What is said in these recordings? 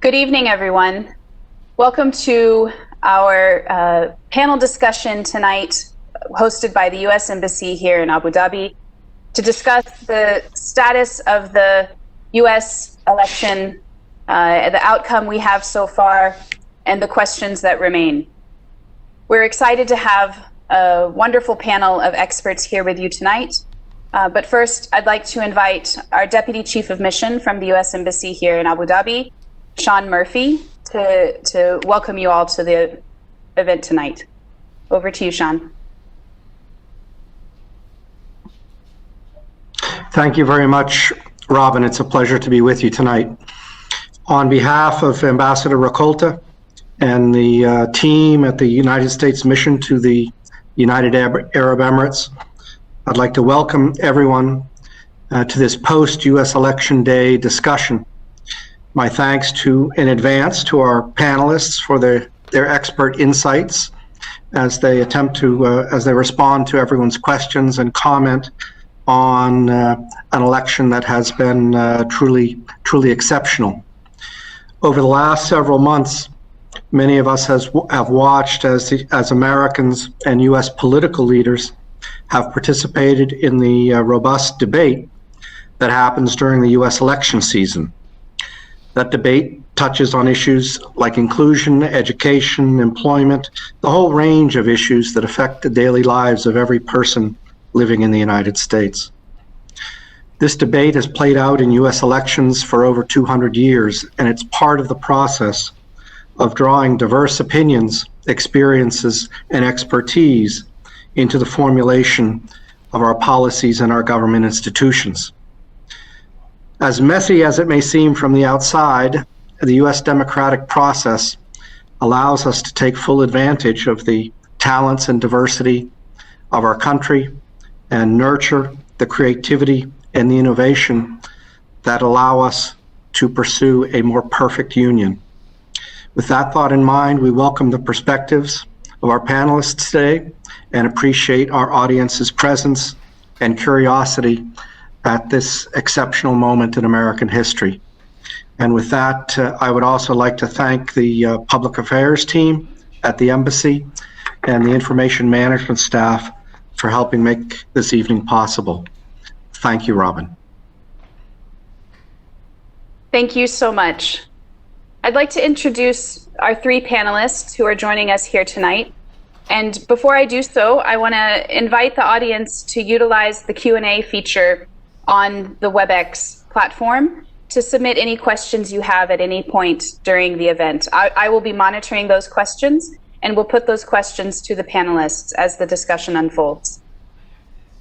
Good evening, everyone. Welcome to our panel discussion tonight, hosted by the U.S. Embassy here in Abu Dhabi, to discuss the status of the U.S. election, the outcome we have so far, and the questions that remain. We're excited to have a wonderful panel of experts here with you tonight. But first, I'd like to invite our Deputy Chief of Mission from the U.S. Embassy here in Abu Dhabi, Sean Murphy, to welcome you all to the event tonight. Over to you, Sean. Thank you very much, Robin. It's a pleasure to be with you tonight. On behalf of Ambassador Rakolta and the team at the United States Mission to the United Arab Emirates, I'd like to welcome everyone to this post-U.S. Election Day discussion. My thanks in advance to our panelists for their expert insights as they respond to everyone's questions and comment on an election that has been truly exceptional. Over the last several months, many of us have watched as Americans and U.S. political leaders have participated in the robust debate that happens during the U.S. election season. That debate touches on issues like inclusion, education, employment, the whole range of issues that affect the daily lives of every person living in the United States. This debate has played out in U.S. elections for over 200 years, and it's part of the process of drawing diverse opinions, experiences, and expertise into the formulation of our policies and our government institutions. As messy as it may seem from the outside, the U.S. democratic process allows us to take full advantage of the talents and diversity of our country and nurture the creativity and the innovation that allow us to pursue a more perfect union. With that thought in mind, we welcome the perspectives of our panelists today and appreciate our audience's presence and curiosity at this exceptional moment in American history. And with that, I would also like to thank the public affairs team at the embassy and the information management staff for helping make this evening possible. Thank you, Robin. Thank you so much. I'd like to introduce our three panelists who are joining us here tonight. And before I do so, I want to invite the audience to utilize the Q&A feature on the WebEx platform to submit any questions you have at any point during the event. I will be monitoring those questions, and we'll put those questions to the panelists as the discussion unfolds.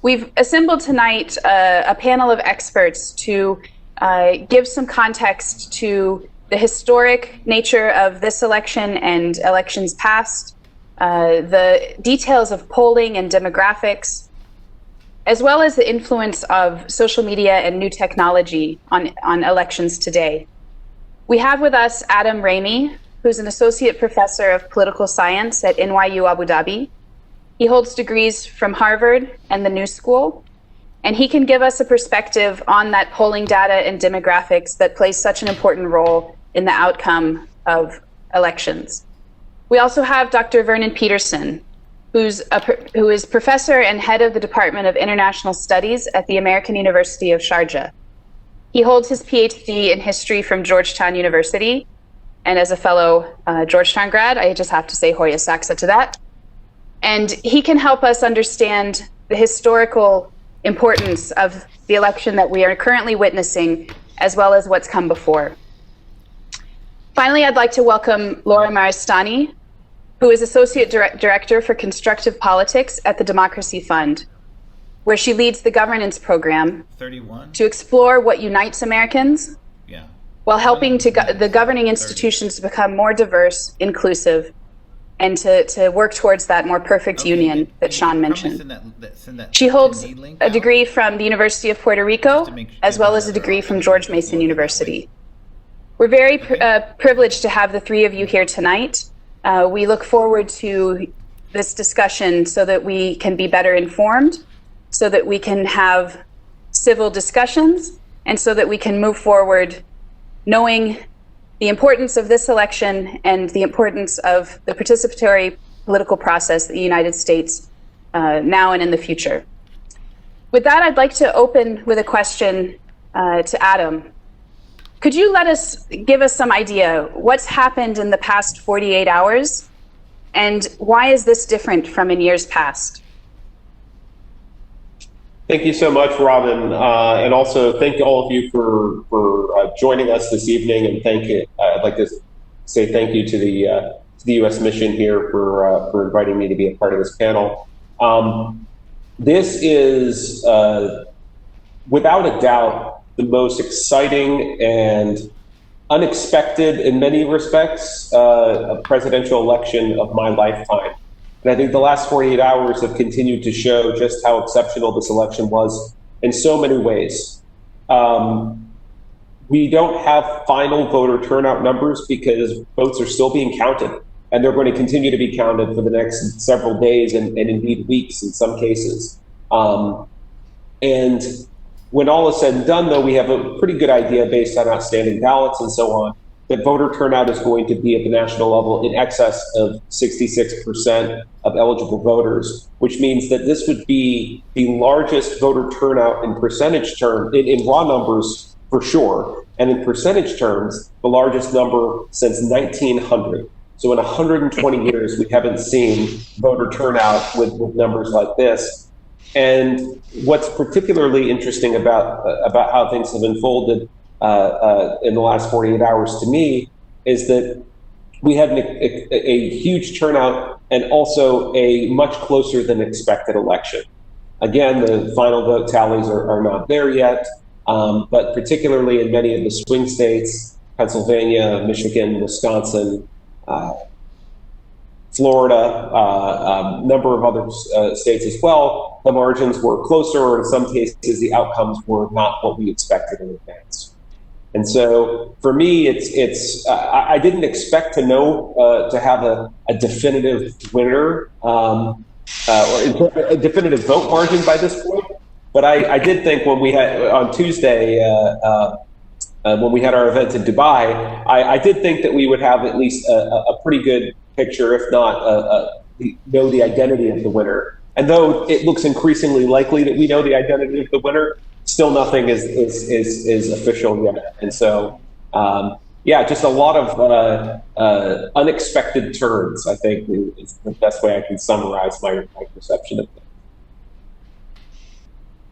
We've assembled tonight a panel of experts to give some context to the historic nature of this election and elections past, the details of polling and demographics, as well as the influence of social media and new technology on elections today. We have with us Adam Ramey, who's an associate professor of political science at NYU Abu Dhabi. He holds degrees from Harvard and the New School, and he can give us a perspective on that polling data and demographics that plays such an important role in the outcome of elections. We also have Dr. Vernon Peterson, who is professor and head of the Department of International Studies at the American University of Sharjah. He holds his PhD in history from Georgetown University, and as a fellow Georgetown grad, I just have to say Hoya Saxa to that. And he can help us understand the historical importance of the election that we are currently witnessing, as well as what's come before. Finally, I'd like to welcome Laura Maristani, who is Associate Director for Constructive Politics at the Democracy Fund, where she leads the governance program 31 to explore what unites Americans while helping the governing institutions to become more diverse, inclusive, and to work towards that more perfect union that Sean mentioned. She holds a degree from the University of Puerto Rico, as well as a degree from George Mason University. We're very privileged to have the three of you here tonight. We look forward to this discussion so that we can be better informed, so that we can have civil discussions, and so that we can move forward knowing the importance of this election and the importance of the participatory political process in the United States now and in the future. With that, I'd like to open with a question to Adam. Could you give us some idea what's happened in the past 48 hours, and why is this different from in years past? Thank you so much, Robin, and also thank all of you for joining us this evening. And I'd like to say thank you to the U.S. mission here for inviting me to be a part of this panel. This is, without a doubt, the most exciting and unexpected, in many respects, a presidential election of my lifetime. And I think the last 48 hours have continued to show just how exceptional this election was in so many ways. We don't have final voter turnout numbers because votes are still being counted, and they're going to continue to be counted for the next several days and indeed weeks in some cases. And when all is said and done, though, we have a pretty good idea based on outstanding ballots and so on, that voter turnout is going to be at the national level in excess of 66% of eligible voters, which means that this would be the largest voter turnout in percentage terms, in raw numbers for sure, and in percentage terms, the largest number since 1900. So in 120 years, we haven't seen voter turnout with numbers like this. And what's particularly interesting about how things have unfolded in the last 48 hours to me is that we had a huge turnout and also a much closer than expected election. Again, the final vote tallies are not there yet, but particularly in many of the swing states, Pennsylvania, Michigan, Wisconsin, Florida, a number of other states as well, the margins were closer, or in some cases, the outcomes were not what we expected in advance. And so for me, I didn't expect to have a definitive winner or a definitive vote margin by this point. But I did think when we had on Tuesday, when we had our event in Dubai, I did think that we would have at least a pretty good picture, if not know the identity of the winner. And though it looks increasingly likely that we know the identity of the winner, still nothing is official yet. And so, just a lot of unexpected turns, I think, is the best way I can summarize my perception of it.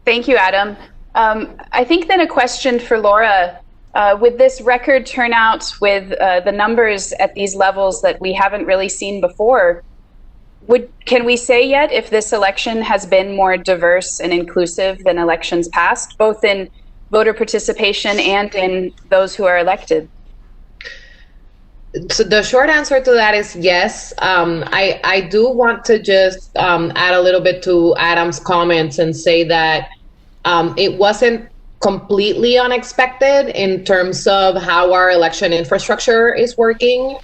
Thank you, Adam. I think then a question for Laura. With this record turnout, with the numbers at these levels that we haven't really seen before, can we say yet if this election has been more diverse and inclusive than elections past, both in voter participation and in those who are elected? So the short answer to that is yes. I do want to just add a little bit to Adam's comments and say that it wasn't completely unexpected in terms of how our election infrastructure is working.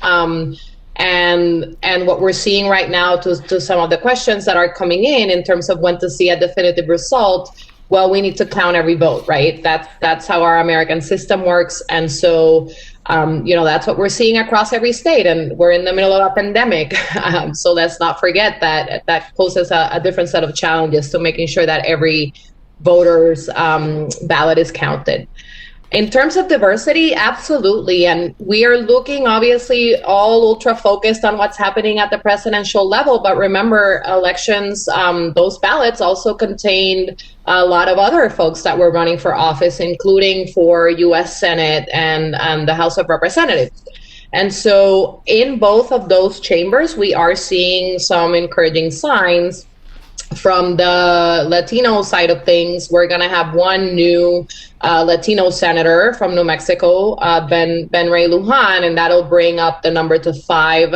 And what we're seeing right now to some of the questions that are coming in terms of when to see a definitive result, well, we need to count every vote, right? That's how our American system works. And so, that's what we're seeing across every state. And we're in the middle of a pandemic. So let's not forget that poses a different set of challenges to making sure that every voter's ballot is counted. In terms of diversity, absolutely. And we are looking, obviously, all ultra focused on what's happening at the presidential level. But remember, elections, those ballots also contained a lot of other folks that were running for office, including for U.S. Senate and the House of Representatives. And so in both of those chambers, we are seeing some encouraging signs. From the Latino side of things, we're going to have one new Latino senator from New Mexico, Ben Ray Lujan, and that'll bring up the number to 5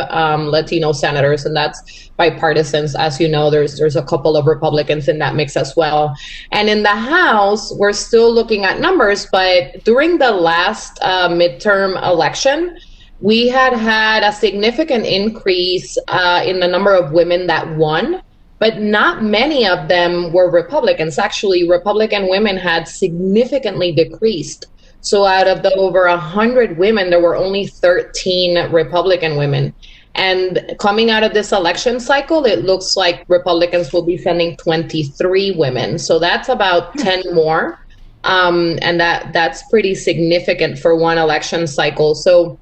Latino senators, and that's bipartisans. As you know, there's a couple of Republicans in that mix as well. And in the House, we're still looking at numbers, but during the last midterm election, we had a significant increase in the number of women that won. But not many of them were Republicans. Actually, Republican women had significantly decreased. So out of the over 100 women, there were only 13 Republican women. And coming out of this election cycle, it looks like Republicans will be sending 23 women. So that's about 10 more. And that's pretty significant for one election cycle. So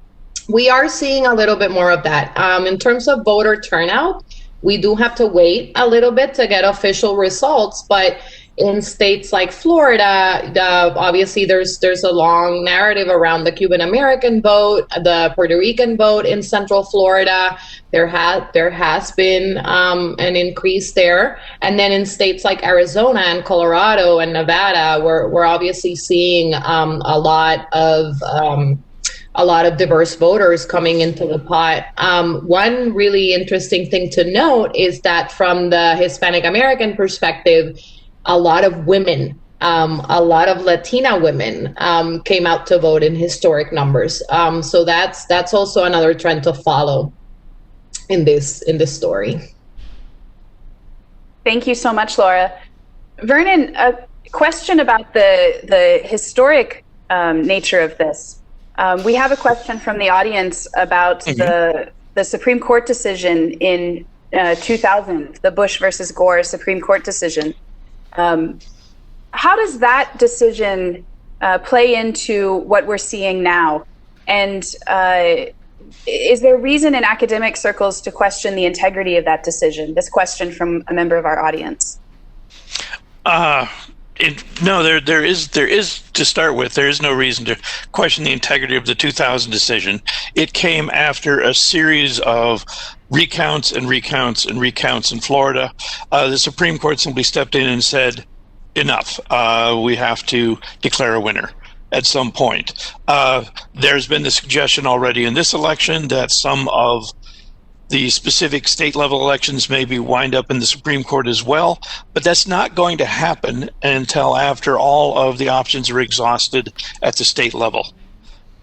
we are seeing a little bit more of that. In terms of voter turnout, we do have to wait a little bit to get official results, but in states like Florida, obviously there's a long narrative around the Cuban American vote, the Puerto Rican vote in Central Florida. There has been an increase there, and then in states like Arizona and Colorado and Nevada, we're obviously seeing a lot of diverse voters coming into the pot. One really interesting thing to note is that from the Hispanic American perspective, a lot of women, a lot of Latina women came out to vote in historic numbers. So that's also another trend to follow in this story. Thank you so much, Laura. Vernon, a question about the historic nature of this. We have a question from the audience about the Supreme Court decision in 2000, the Bush versus Gore Supreme Court decision. How does that decision play into what we're seeing now? And is there reason in academic circles to question the integrity of that decision? This question from a member of our audience. No, there is to start with. There is no reason to question the integrity of the 2000 decision. It came after a series of recounts and recounts and recounts in Florida. The Supreme Court simply stepped in and said, enough. We have to declare a winner at some point. There's been the suggestion already in this election that some of the specific state level elections maybe wind up in the Supreme Court as well, but that's not going to happen until after all of the options are exhausted at the state level.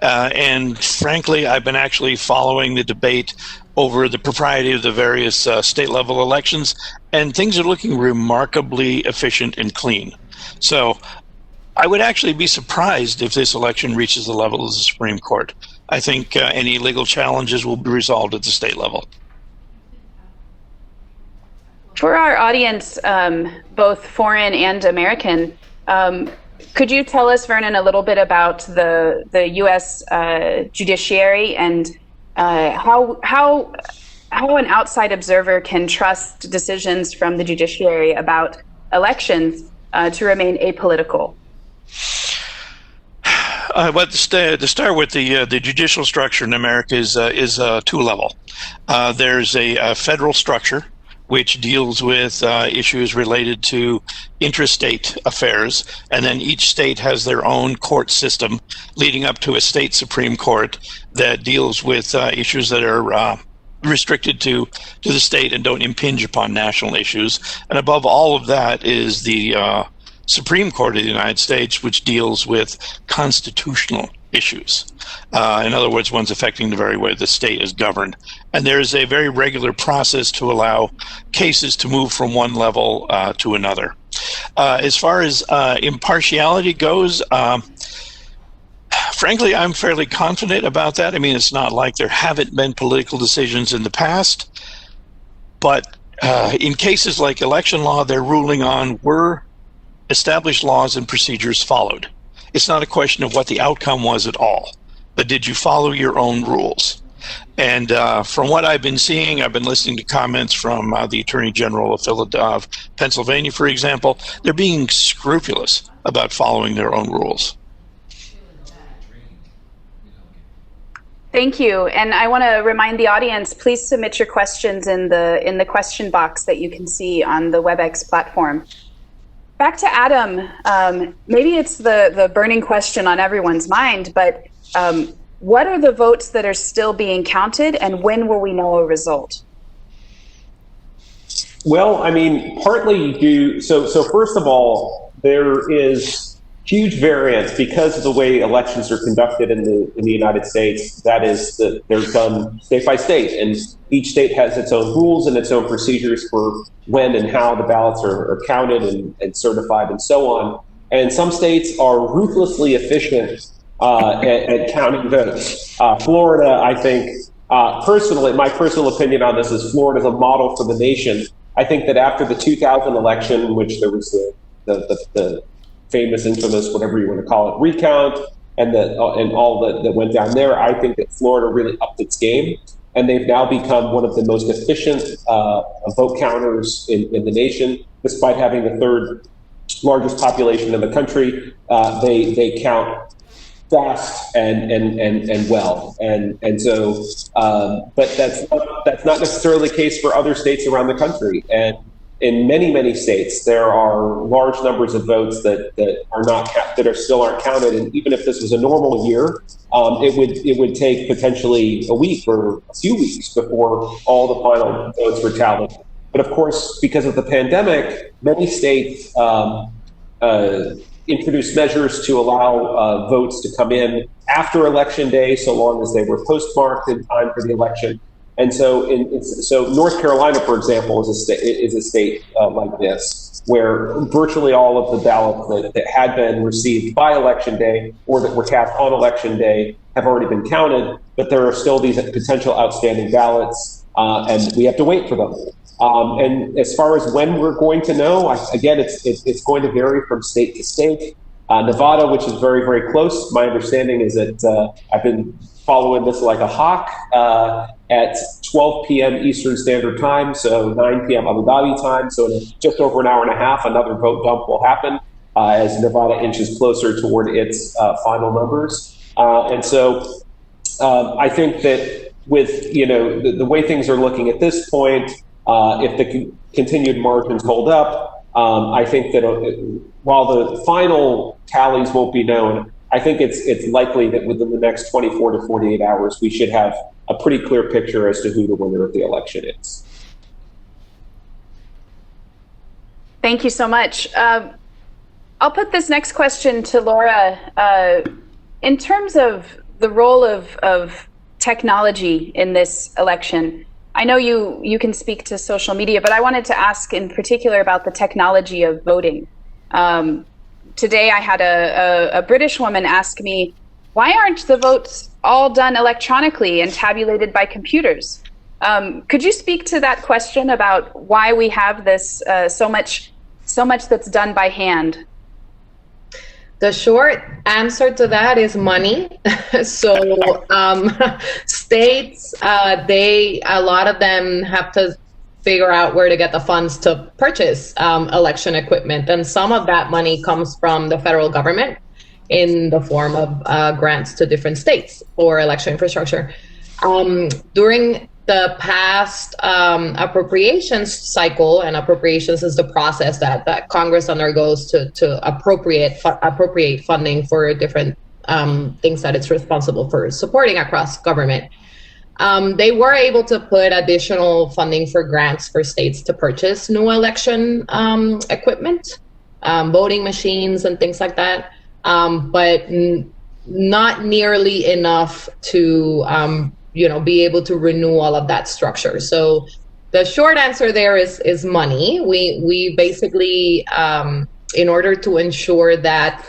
And frankly, I've been actually following the debate over the propriety of the various state level elections, and things are looking remarkably efficient and clean. So I would actually be surprised if this election reaches the level of the Supreme Court. I think any legal challenges will be resolved at the state level. For our audience, both foreign and American, could you tell us, Vernon, a little bit about the U.S. judiciary and how an outside observer can trust decisions from the judiciary about elections to remain apolitical? But to start with, the judicial structure in America is two-level. There's a federal structure which deals with issues related to intrastate affairs, and then each state has their own court system leading up to a state Supreme Court that deals with issues that are restricted to the state and don't impinge upon national issues. And above all of that is the Supreme Court of the United States, which deals with constitutional issues. In other words, ones affecting the very way the state is governed. And there's a very regular process to allow cases to move from one level to another. As far as impartiality goes, frankly, I'm fairly confident about that. I mean, it's not like there haven't been political decisions in the past, but in cases like election law, they're ruling on were established laws and procedures followed. It's not a question of what the outcome was at all, but did you follow your own rules? And from what I've been seeing, I've been listening to comments from the Attorney General of Pennsylvania, for example. They're being scrupulous about following their own rules. Thank you. And I want to remind the audience, please submit your questions in the question box that you can see on the WebEx platform. Back to Adam, maybe it's the burning question on everyone's mind, but what are the votes that are still being counted, and when will we know a result? Well, I mean, partly due, so first of all, there is huge variance because of the way elections are conducted in the United States. That is, they're done state by state, and each state has its own rules and its own procedures for when and how the ballots are counted and certified and so on. And some states are ruthlessly efficient at counting votes. Florida, I think, personally, my personal opinion on this is Florida is a model for the nation. I think that after the 2000 election, in which there was the famous, infamous, whatever you want to call it, recount, and all that went down there, I think that Florida really upped its game, and they've now become one of the most efficient vote counters in the nation, despite having the third largest population in the country. They count fast and well, and so, but that's not necessarily the case for other states around the country. And in many states, there are large numbers of votes that still aren't counted. And even if this was a normal year, it would take potentially a week or a few weeks before all the final votes were tallied. But of course, because of the pandemic, many states introduced measures to allow votes to come in after Election Day, so long as they were postmarked in time for the election. And so, so North Carolina, for example, is a state like this, where virtually all of the ballots that had been received by Election Day or that were cast on Election Day have already been counted, but there are still these potential outstanding ballots, and we have to wait for them. And as far as when we're going to know, again, it's going to vary from state to state. Nevada, which is very, very close, my understanding is that I've been following this like a hawk, at 12 p.m. Eastern Standard Time, so 9 p.m. Abu Dhabi time. So in just over an hour and a half, another vote dump will happen as Nevada inches closer toward its final numbers. And so I think that with the way things are looking at this point, if the continued margins hold up, I think that while the final tallies won't be known, I think it's likely that within the next 24 to 48 hours, we should have a pretty clear picture as to who the winner of the election is. Thank you so much. I'll put this next question to Laura. In terms of the role of technology in this election, I know you can speak to social media, but I wanted to ask in particular about the technology of voting. Today I had a British woman ask me, why aren't the votes all done electronically and tabulated by computers? Could you speak to that question about why we have this so much that's done by hand? The short answer to that is money. So states, a lot of them have to figure out where to get the funds to purchase election equipment. And some of that money comes from the federal government in the form of grants to different states for election infrastructure. During the past appropriations cycle, and appropriations is the process that Congress undergoes to appropriate funding for different things that it's responsible for supporting across government. They were able to put additional funding for grants for states to purchase new election equipment, voting machines and things like that, but not nearly enough to be able to renew all of that structure. So the short answer there is money. We basically, in order to ensure that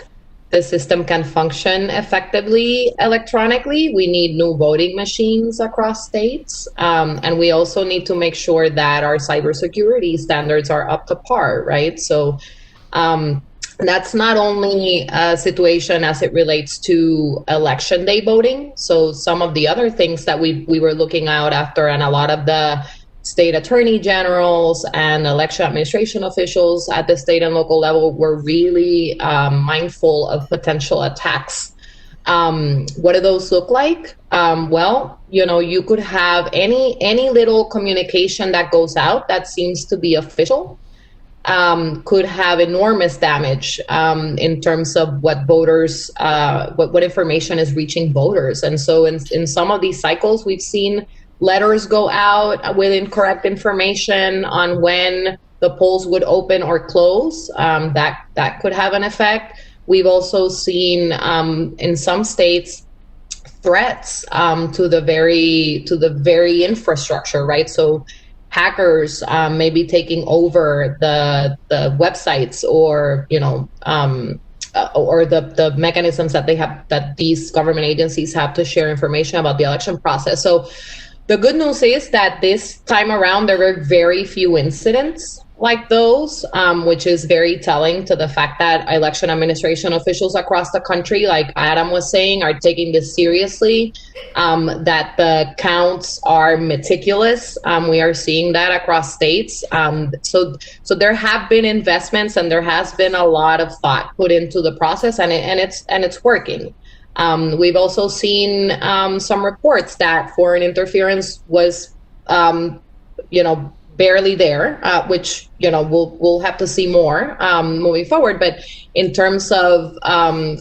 the system can function effectively electronically, we need new voting machines across states. And we also need to make sure that our cybersecurity standards are up to par, right? So that's not only a situation as it relates to election day voting. So some of the other things that we were looking out after, and a lot of the state attorney generals and election administration officials at the state and local level were really mindful of potential attacks. What do those look like? Well, you could have any little communication that goes out that seems to be official. Could have enormous damage in terms of what voters, what information is reaching voters. And so in some of these cycles, we've seen letters go out with incorrect information on when the polls would open or close. That could have an effect. We've also seen in some states threats to the very infrastructure, right? So hackers maybe taking over the websites or or the mechanisms that they have, that these government agencies have to share information about the election process. So the good news is that this time around, there were very few incidents like those, which is very telling to the fact that election administration officials across the country, like Adam was saying, are taking this seriously, that the counts are meticulous. We are seeing that across states. So there have been investments, and there has been a lot of thought put into the process, and it's working. We've also seen some reports that foreign interference was, barely there, which we'll have to see more moving forward. But in terms of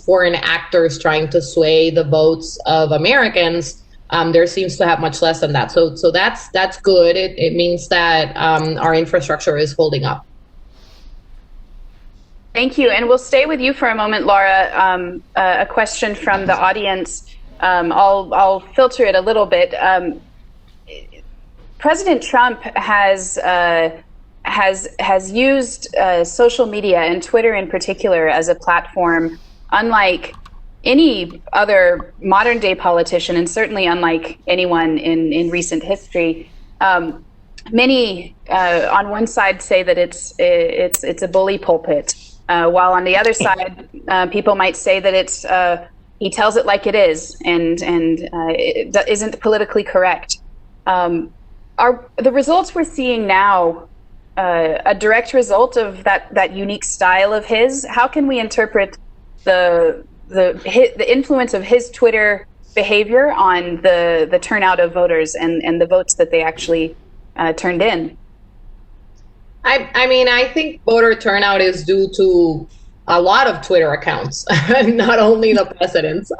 foreign actors trying to sway the votes of Americans, there seems to have much less than that. So that's good. It means that our infrastructure is holding up. Thank you. And we'll stay with you for a moment, Laura. A question from the audience. I'll filter it a little bit. President Trump has used social media, and Twitter in particular, as a platform unlike any other modern day politician, and certainly unlike anyone in recent history. Many on one side say that it's a bully pulpit, while on the other side, people might say that he tells it like it is, and it isn't politically correct. Are the results we're seeing now a direct result of that unique style of his? How can we interpret the influence of his Twitter behavior on the turnout of voters and the votes that they actually turned in? I mean, I think voter turnout is due to a lot of Twitter accounts, not only the president's.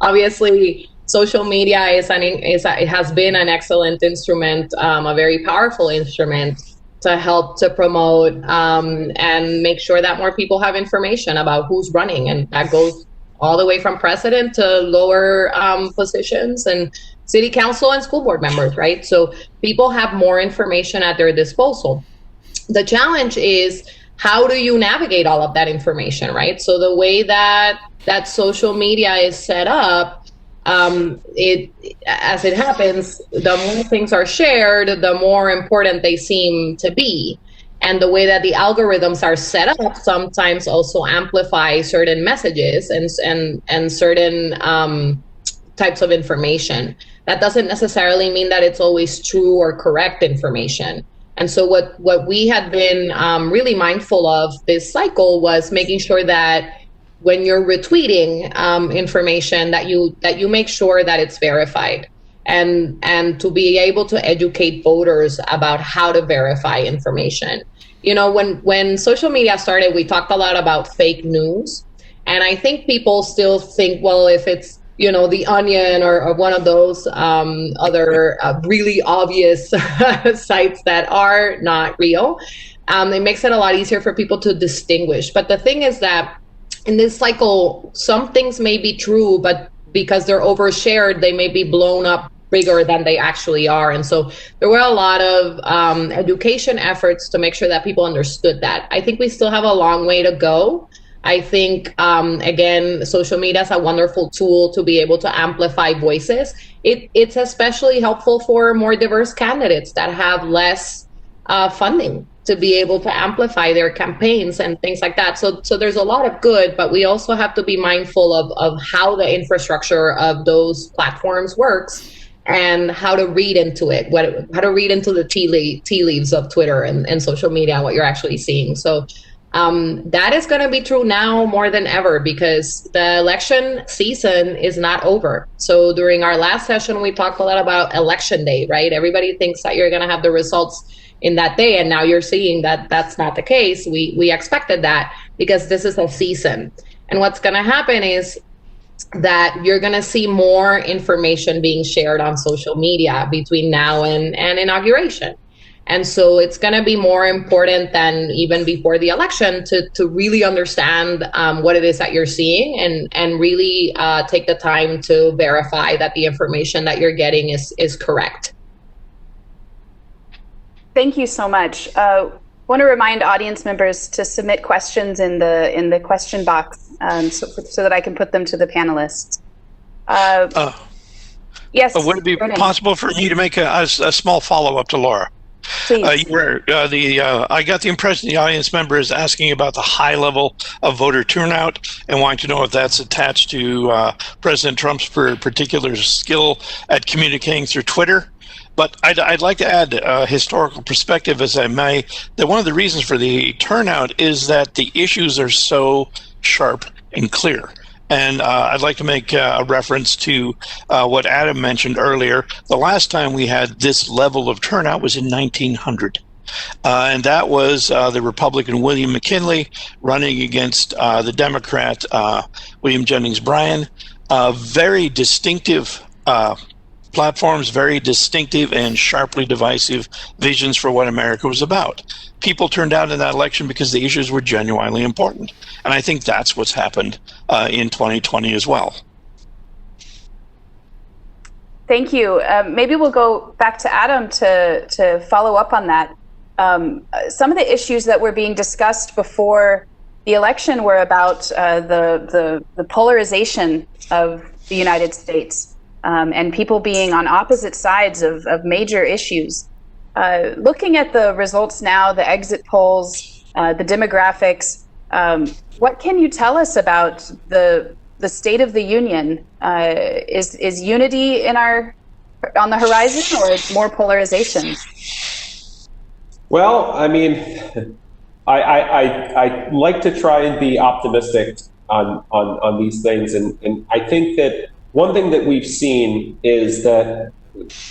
Obviously, social media it has been an excellent instrument, a very powerful instrument to help to promote and make sure that more people have information about who's running. And that goes all the way from president to lower positions and city council and school board members, right? So people have more information at their disposal. The challenge is, how do you navigate all of that information, right? So the way that social media is set up, as it happens, the more things are shared, the more important they seem to be. And the way that the algorithms are set up sometimes also amplify certain messages and certain types of information. That doesn't necessarily mean that it's always true or correct information. And so what we had been really mindful of this cycle was making sure that when you're retweeting information, that you make sure that it's verified, and to be able to educate voters about how to verify information. When social media started, we talked a lot about fake news, and I think people still think, well, if it's The Onion or one of those other really obvious sites that are not real, it makes it a lot easier for people to distinguish. But the thing is that in this cycle, some things may be true, but because they're overshared, they may be blown up bigger than they actually are. And so there were a lot of education efforts to make sure that people understood that. I think we still have a long way to go. I think, again, social media is a wonderful tool to be able to amplify voices. It's especially helpful for more diverse candidates that have less funding to be able to amplify their campaigns and things like that. So there's a lot of good, but we also have to be mindful of how the infrastructure of those platforms works and how to read into it, how to read into the tea leaves of Twitter and social media and what you're actually seeing. So that is going to be true now more than ever, because the election season is not over. So during our last session, we talked a lot about election day, right? Everybody thinks that you're going to have the results in that day, and now you're seeing that that's not the case. We expected that because this is a season. And what's going to happen is that you're going to see more information being shared on social media between now and inauguration. And so it's going to be more important than even before the election to really understand what it is that you're seeing and really take the time to verify that the information that you're getting is correct. Thank you so much. want to remind audience members to submit questions in the question box, so that I can put them to the panelists. Yes. Would it be possible for me to make a small follow-up to Laura? Please. I got the impression the audience member is asking about the high level of voter turnout and wanting to know if that's attached to President Trump's particular skill at communicating through Twitter. But I'd like to add a historical perspective, as I may, that one of the reasons for the turnout is that the issues are so sharp and clear. And I'd like to make a reference to what Adam mentioned earlier. The last time we had this level of turnout was in 1900. And that was the Republican William McKinley running against the Democrat William Jennings Bryan. Very distinctive platforms, very distinctive and sharply divisive visions for what America was about. People turned out in that election because the issues were genuinely important. And I think that's what's happened in 2020 as well. Thank you. Maybe we'll go back to Adam to follow up on that. Some of the issues that were being discussed before the election were about the polarization of the United States, and people being on opposite sides of major issues. Looking at the results now, the exit polls, the demographics, what can you tell us about the state of the union? Is unity on the horizon, or more polarization? Well, I mean, I like to try and be optimistic on these things, and I think that one thing that we've seen is that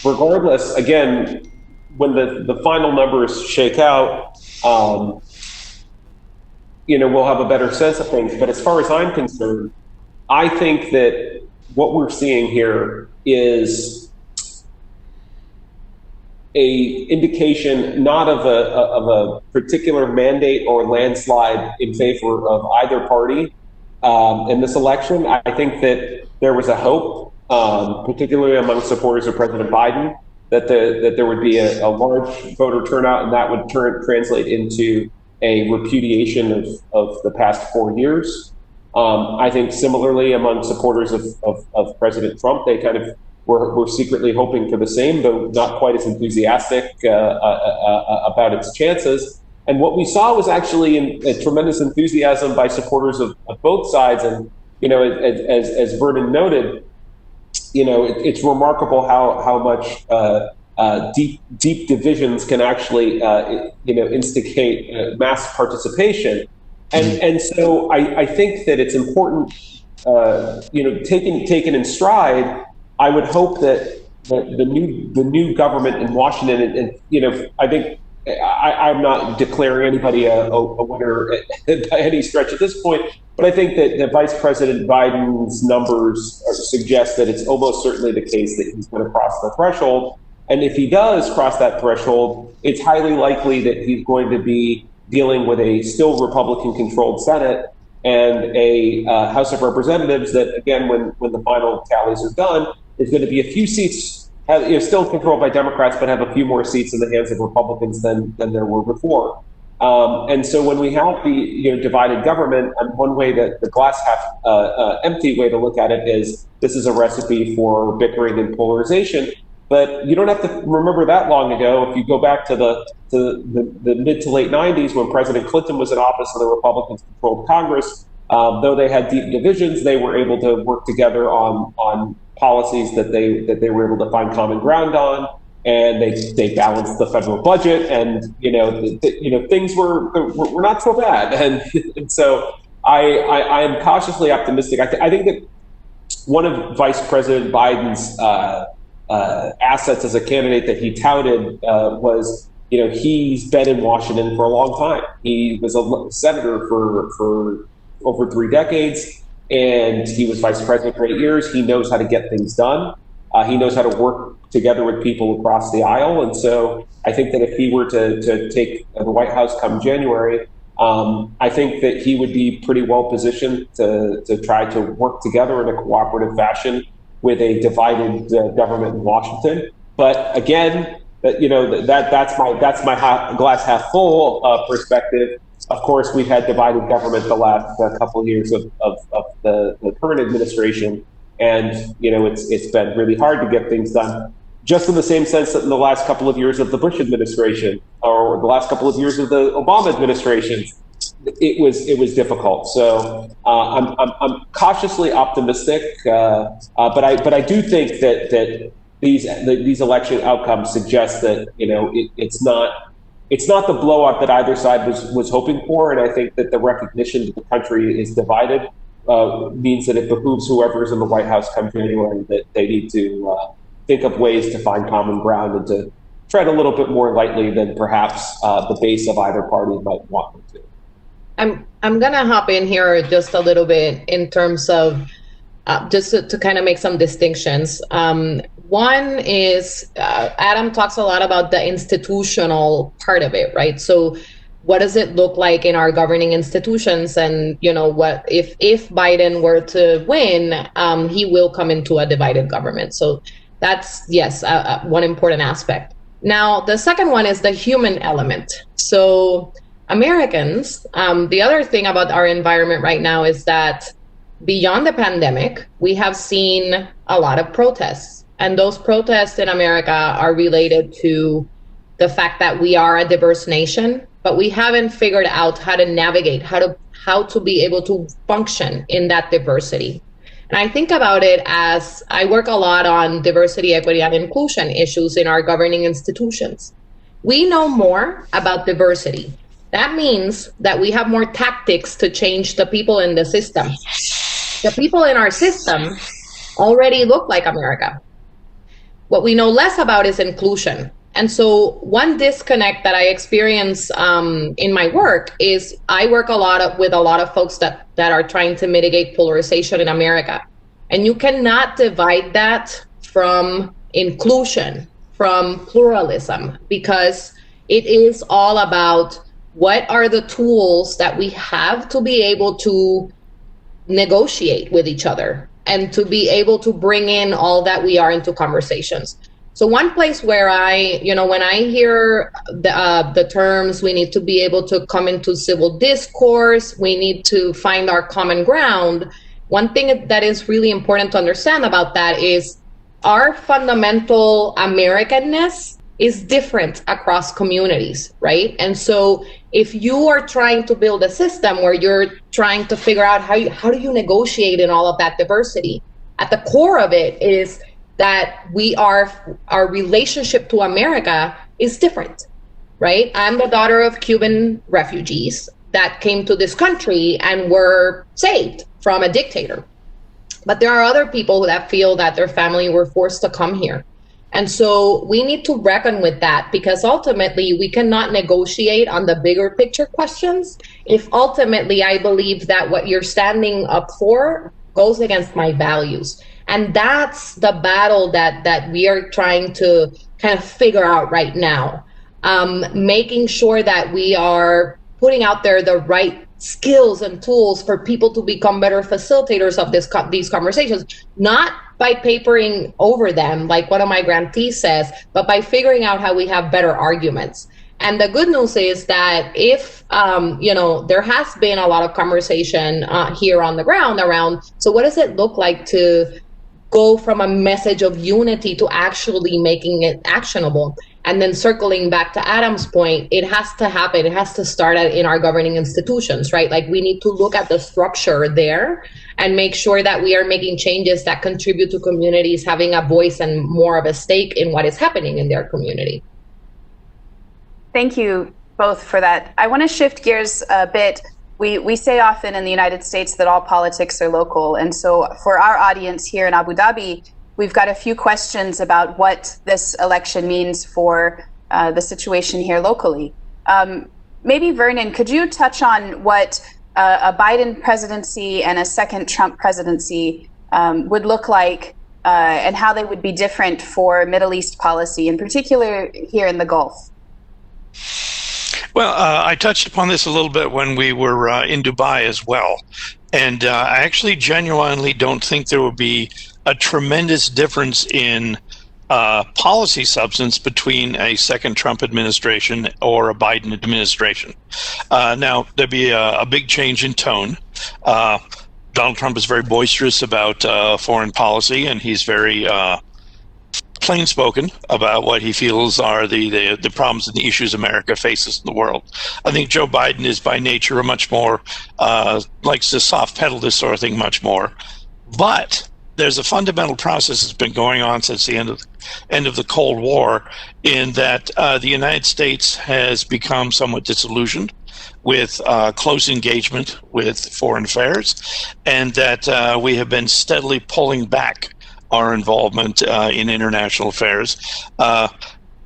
regardless, again, when the final numbers shake out, we'll have a better sense of things. But as far as I'm concerned, I think that what we're seeing here is a indication not of a particular mandate or landslide in favor of either party in this election. I think that there was a hope, particularly among supporters of President Biden, that there would be a large voter turnout, and that would translate into a repudiation of the past 4 years. I think similarly among supporters of President Trump, they kind of were secretly hoping for the same, though not quite as enthusiastic about its chances. And what we saw was actually a tremendous enthusiasm by supporters of both sides. And as Vernon noted, it's remarkable how much deep divisions can actually instigate mass participation. And so I think that it's important, taken in stride. I would hope that the new government in Washington, and I think I'm not declaring anybody a winner by any stretch at this point, but I think that Vice President Biden's numbers suggest that it's almost certainly the case that he's going to cross the threshold. And if he does cross that threshold, it's highly likely that he's going to be dealing with a still Republican-controlled Senate and a House of Representatives that, again, when the final tallies are done, is going to be a few seats, still controlled by Democrats, but have a few more seats in the hands of Republicans than there were before. And so when we have the divided government, one way that the glass half empty way to look at it is this is a recipe for bickering and polarization. But you don't have to remember that long ago. If you go back to the mid to late 90s, when President Clinton was in office and the Republicans controlled Congress, though they had deep divisions, they were able to work together on policies that they were able to find common ground on, and they balanced the federal budget, and things were not so bad, and so I am cautiously optimistic. I think that one of Vice President Biden's assets as a candidate that he touted was, he's been in Washington for a long time. He was a senator for over 3 decades, and he was vice president for 8 years. He knows how to get things done. He knows how to work together with people across the aisle. And so I think that if he were to take the White House come January, I think that he would be pretty well positioned to try to work together in a cooperative fashion with a divided government in Washington. But again, that's my glass half full perspective. Of course, we've had divided government the last couple of years of the current administration, and it's been really hard to get things done. Just in the same sense that in the last couple of years of the Bush administration, or the last couple of years of the Obama administration, it was difficult. So I'm cautiously optimistic, but I do think that these election outcomes suggest that it's not the blowout that either side was hoping for, and I think that the recognition that the country is divided means that it behooves whoever's in the White House come January that they need to think of ways to find common ground and to tread a little bit more lightly than perhaps the base of either party might want them to. I'm gonna hop in here just a little bit in terms of just to kind of make some distinctions. One is Adam talks a lot about the institutional part of it, right? So what does it look like in our governing institutions? And what if Biden were to win, he will come into a divided government. So that's, yes, one important aspect. Now, the second one is the human element. So Americans, the other thing about our environment right now is that beyond the pandemic, we have seen a lot of protests. And those protests in America are related to the fact that we are a diverse nation, but we haven't figured out how to navigate, how to be able to function in that diversity. And I think about it as I work a lot on diversity, equity, and inclusion issues in our governing institutions. We know more about diversity. That means that we have more tactics to change the people in the system. The people in our system already look like America. What we know less about is inclusion. And so one disconnect that I experience in my work is I work with a lot of folks that are trying to mitigate polarization in America. And you cannot divide that from inclusion, from pluralism, because it is all about what are the tools that we have to be able to negotiate with each other and to be able to bring in all that we are into conversations. So one place where when I hear the terms, we need to be able to come into civil discourse, we need to find our common ground. One thing that is really important to understand about that is our fundamental Americanness is different across communities, right? And so if you are trying to build a system where you're trying to figure out how do you negotiate in all of that diversity, at the core of it is that our relationship to America is different, right? I'm the daughter of Cuban refugees that came to this country and were saved from a dictator. But there are other people that feel that their family were forced to come here. And so we need to reckon with that, because ultimately we cannot negotiate on the bigger picture questions if ultimately I believe that what you're standing up for goes against my values. And that's the battle that we are trying to kind of figure out right now, making sure that we are putting out there the right skills and tools for people to become better facilitators of these conversations, not by papering over them like one of my grantees says, but by figuring out how we have better arguments. And the good news is that if, there has been a lot of conversation here on the ground around, so what does it look like to go from a message of unity to actually making it actionable? And then circling back to Adam's point, it has to happen. It has to start in our governing institutions, right? Like we need to look at the structure there and make sure that we are making changes that contribute to communities having a voice and more of a stake in what is happening in their community. Thank you both for that. I want to shift gears a bit. We say often in the United States that all politics are local. And so for our audience here in Abu Dhabi, we've got a few questions about what this election means for the situation here locally. Maybe Vernon, could you touch on what a Biden presidency and a second Trump presidency would look like and how they would be different for Middle East policy, in particular here in the Gulf? Well, I touched upon this a little bit when we were in Dubai as well. And I actually genuinely don't think there will be a tremendous difference in policy substance between a second Trump administration or a Biden administration. Now, there'd be a big change in tone. Donald Trump is very boisterous about foreign policy, and he's very plain spoken about what he feels are the problems and the issues America faces in the world. I think Joe Biden is by nature a much more likes to soft pedal this sort of thing much more. But there's a fundamental process that's been going on since the end of the Cold War, in that the United States has become somewhat disillusioned with close engagement with foreign affairs, and that we have been steadily pulling back our involvement in international affairs.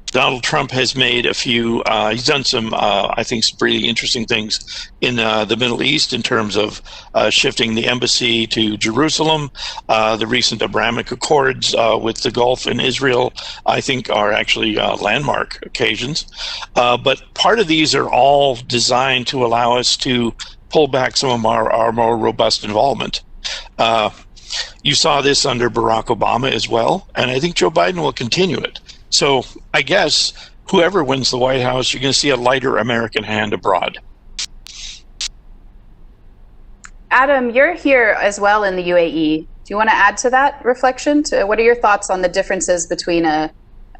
Donald Trump has made a few, he's done some, I think, some pretty interesting things in the Middle East in terms of shifting the embassy to Jerusalem. The recent Abrahamic Accords with the Gulf and Israel, I think, are actually landmark occasions. But part of these are all designed to allow us to pull back some of our more robust involvement. You saw this under Barack Obama as well, and I think Joe Biden will continue it. So I guess whoever wins the White House, you're going to see a lighter American hand abroad. Adam, you're here as well in the UAE. Do you want to add to that reflection? What are your thoughts on the differences between a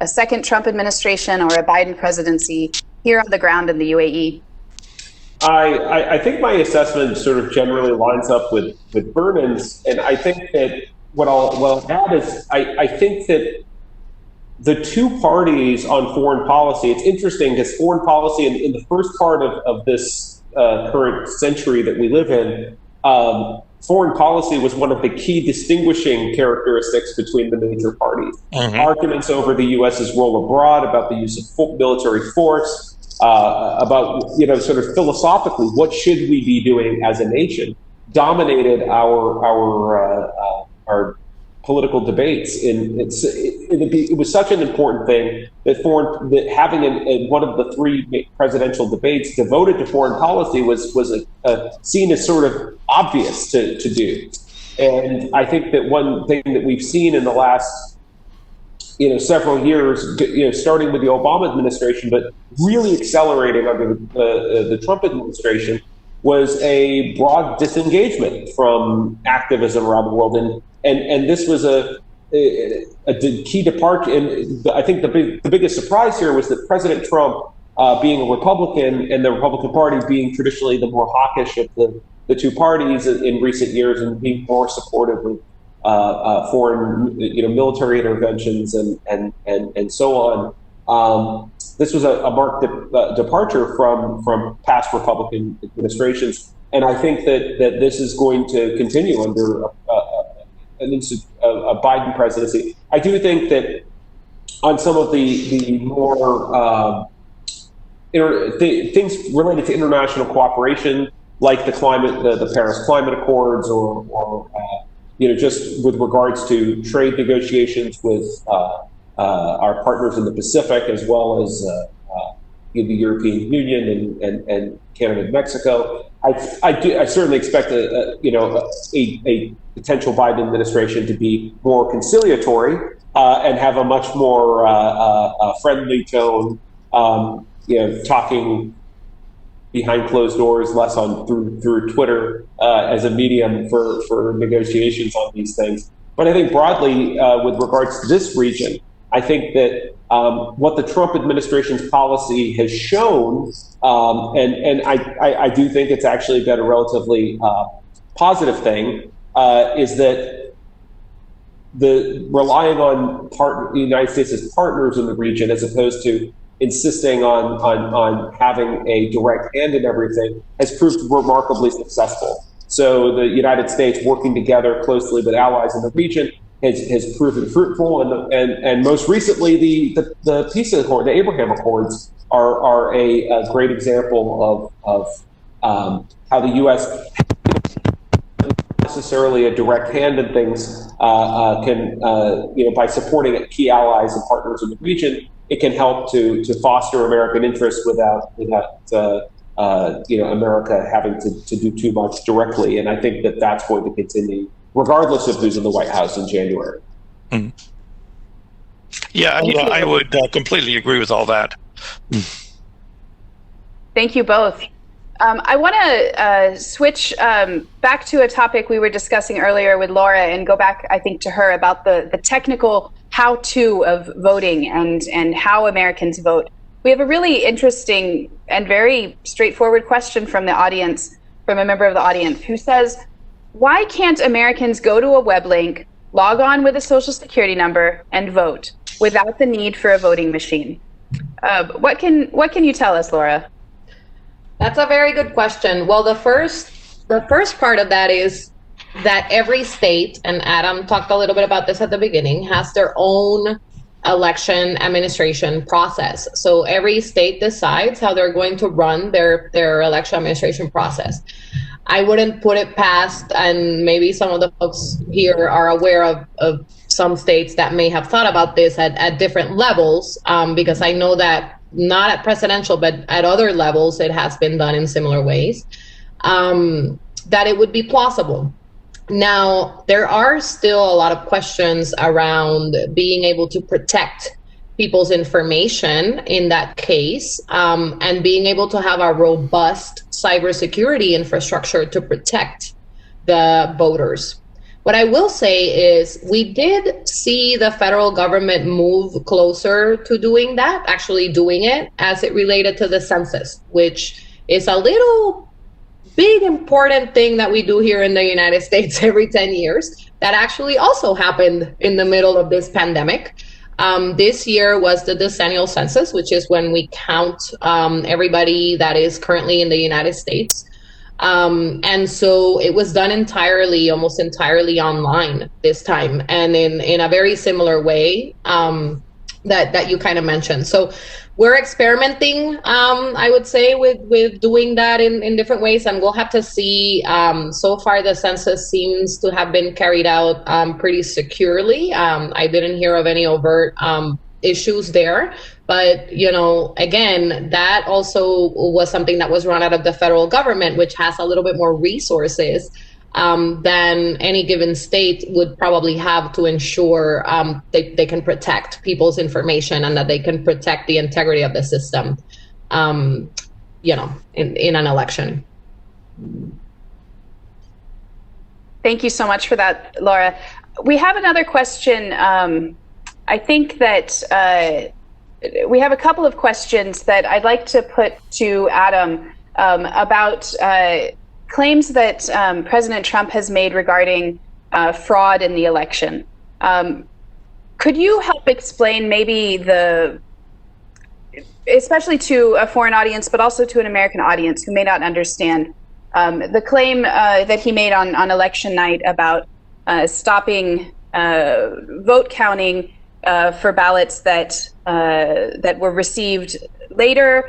second Trump administration or a Biden presidency here on the ground in the UAE? I think my assessment sort of generally lines up with Vernon's, and I think that what I'll add is I think that the two parties on foreign policy, it's interesting because foreign policy in the first part of this current century that we live in, foreign policy was one of the key distinguishing characteristics between the major parties. Mm-hmm. Arguments over the U.S.'s role abroad, about the use of military force, about, sort of philosophically, what should we be doing as a nation, dominated our political debates. It was such an important thing that having one of the three presidential debates devoted to foreign policy was seen as sort of obvious to do. And I think that one thing that we've seen in the last several years, starting with the Obama administration, but really accelerating under the Trump administration, was a broad disengagement from activism around the world. And this was a key departure. And I think the biggest surprise here was that President Trump, being a Republican and the Republican Party being traditionally the more hawkish of the two parties in recent years, and being more supportive of foreign military interventions and so on. This was a marked departure from past Republican administrations. And I think that this is going to continue under a Biden presidency. I do think that on some of the more things related to international cooperation, like the Paris Climate Accords, or just with regards to trade negotiations with our partners in the Pacific, as well as the European Union and Canada and Mexico. I certainly expect a potential Biden administration to be more conciliatory and have a much more friendly tone, talking behind closed doors, less through Twitter as a medium for negotiations on these things. But I think broadly, with regards to this region, I think that what the Trump administration's policy has shown, and I do think it's actually been a relatively positive thing, is that relying on the United States as partners in the region, as opposed to insisting on having a direct hand in everything, has proved remarkably successful. So the United States working together closely with allies in the region has proven fruitful, and most recently the peace accord, the Abraham Accords, are a great example of how the U.S. necessarily a direct hand in things can by supporting key allies and partners in the region, it can help to foster American interests without America having to do too much directly. And I think that that's going to continue, regardless of who's in the White House in January. Yeah, I would completely agree with all that. Thank you both. I want to switch back to a topic we were discussing earlier with Laura and go back, I think, to her about the technical how-to of voting and how Americans vote. We have a really interesting and very straightforward question from the audience, from a member of the audience, who says, why can't Americans go to a web link, log on with a social security number, and vote without the need for a voting machine? What can you tell us, Laura? That's a very good question. Well, the first part of that is that every state, and Adam talked a little bit about this at the beginning, has their own election administration process. So every state decides how they're going to run their election administration process. I wouldn't put it past, and maybe some of the folks here are aware of some states that may have thought about this at different levels, because I know that not at presidential, but at other levels, it has been done in similar ways, that it would be plausible. Now, there are still a lot of questions around being able to protect people's information in that case, and being able to have a robust cybersecurity infrastructure to protect the voters. What I will say is we did see the federal government move closer to doing that, actually doing it as it related to the census, which is a little big important thing that we do here in the United States every 10 years that actually also happened in the middle of this pandemic. This year was the decennial census, which is when we count everybody that is currently in the United States. And so it was done almost entirely online this time, and in a very similar way that you kind of mentioned. So we're experimenting, I would say, with doing that in different ways, and we'll have to see. So far, the census seems to have been carried out pretty securely. I didn't hear of any overt issues there. But, again, that also was something that was run out of the federal government, which has a little bit more resources than any given state would probably have to ensure they can protect people's information and that they can protect the integrity of the system, in an election. Thank you so much for that, Laura. We have another question. I think that we have a couple of questions that I'd like to put to Adam about claims that President Trump has made regarding fraud in the election. Could you help explain maybe especially to a foreign audience, but also to an American audience who may not understand, the claim that he made on election night about stopping vote counting for ballots that were received later?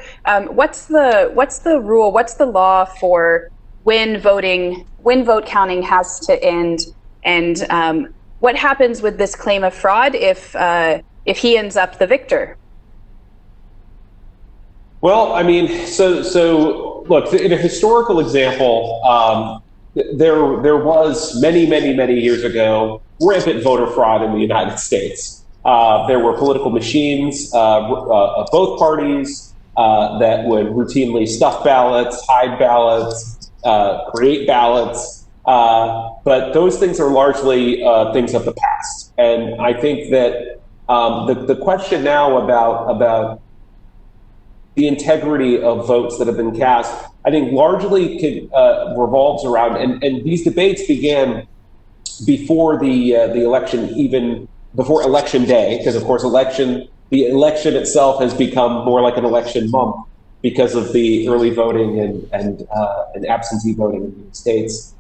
What's the rule? What's the law for when vote counting has to end? And what happens with this claim of fraud if he ends up the victor? Well, I mean, so look, in a historical example, there was many years ago rampant voter fraud in the United States. There were political machines of both parties that would routinely stuff ballots, hide ballots, create ballots. But those things are largely things of the past. And I think that the question now about the integrity of votes that have been cast, I think largely revolves around, and these debates began before the election, even before election day, because of course the election itself has become more like an election month because of the early voting and absentee voting in the states.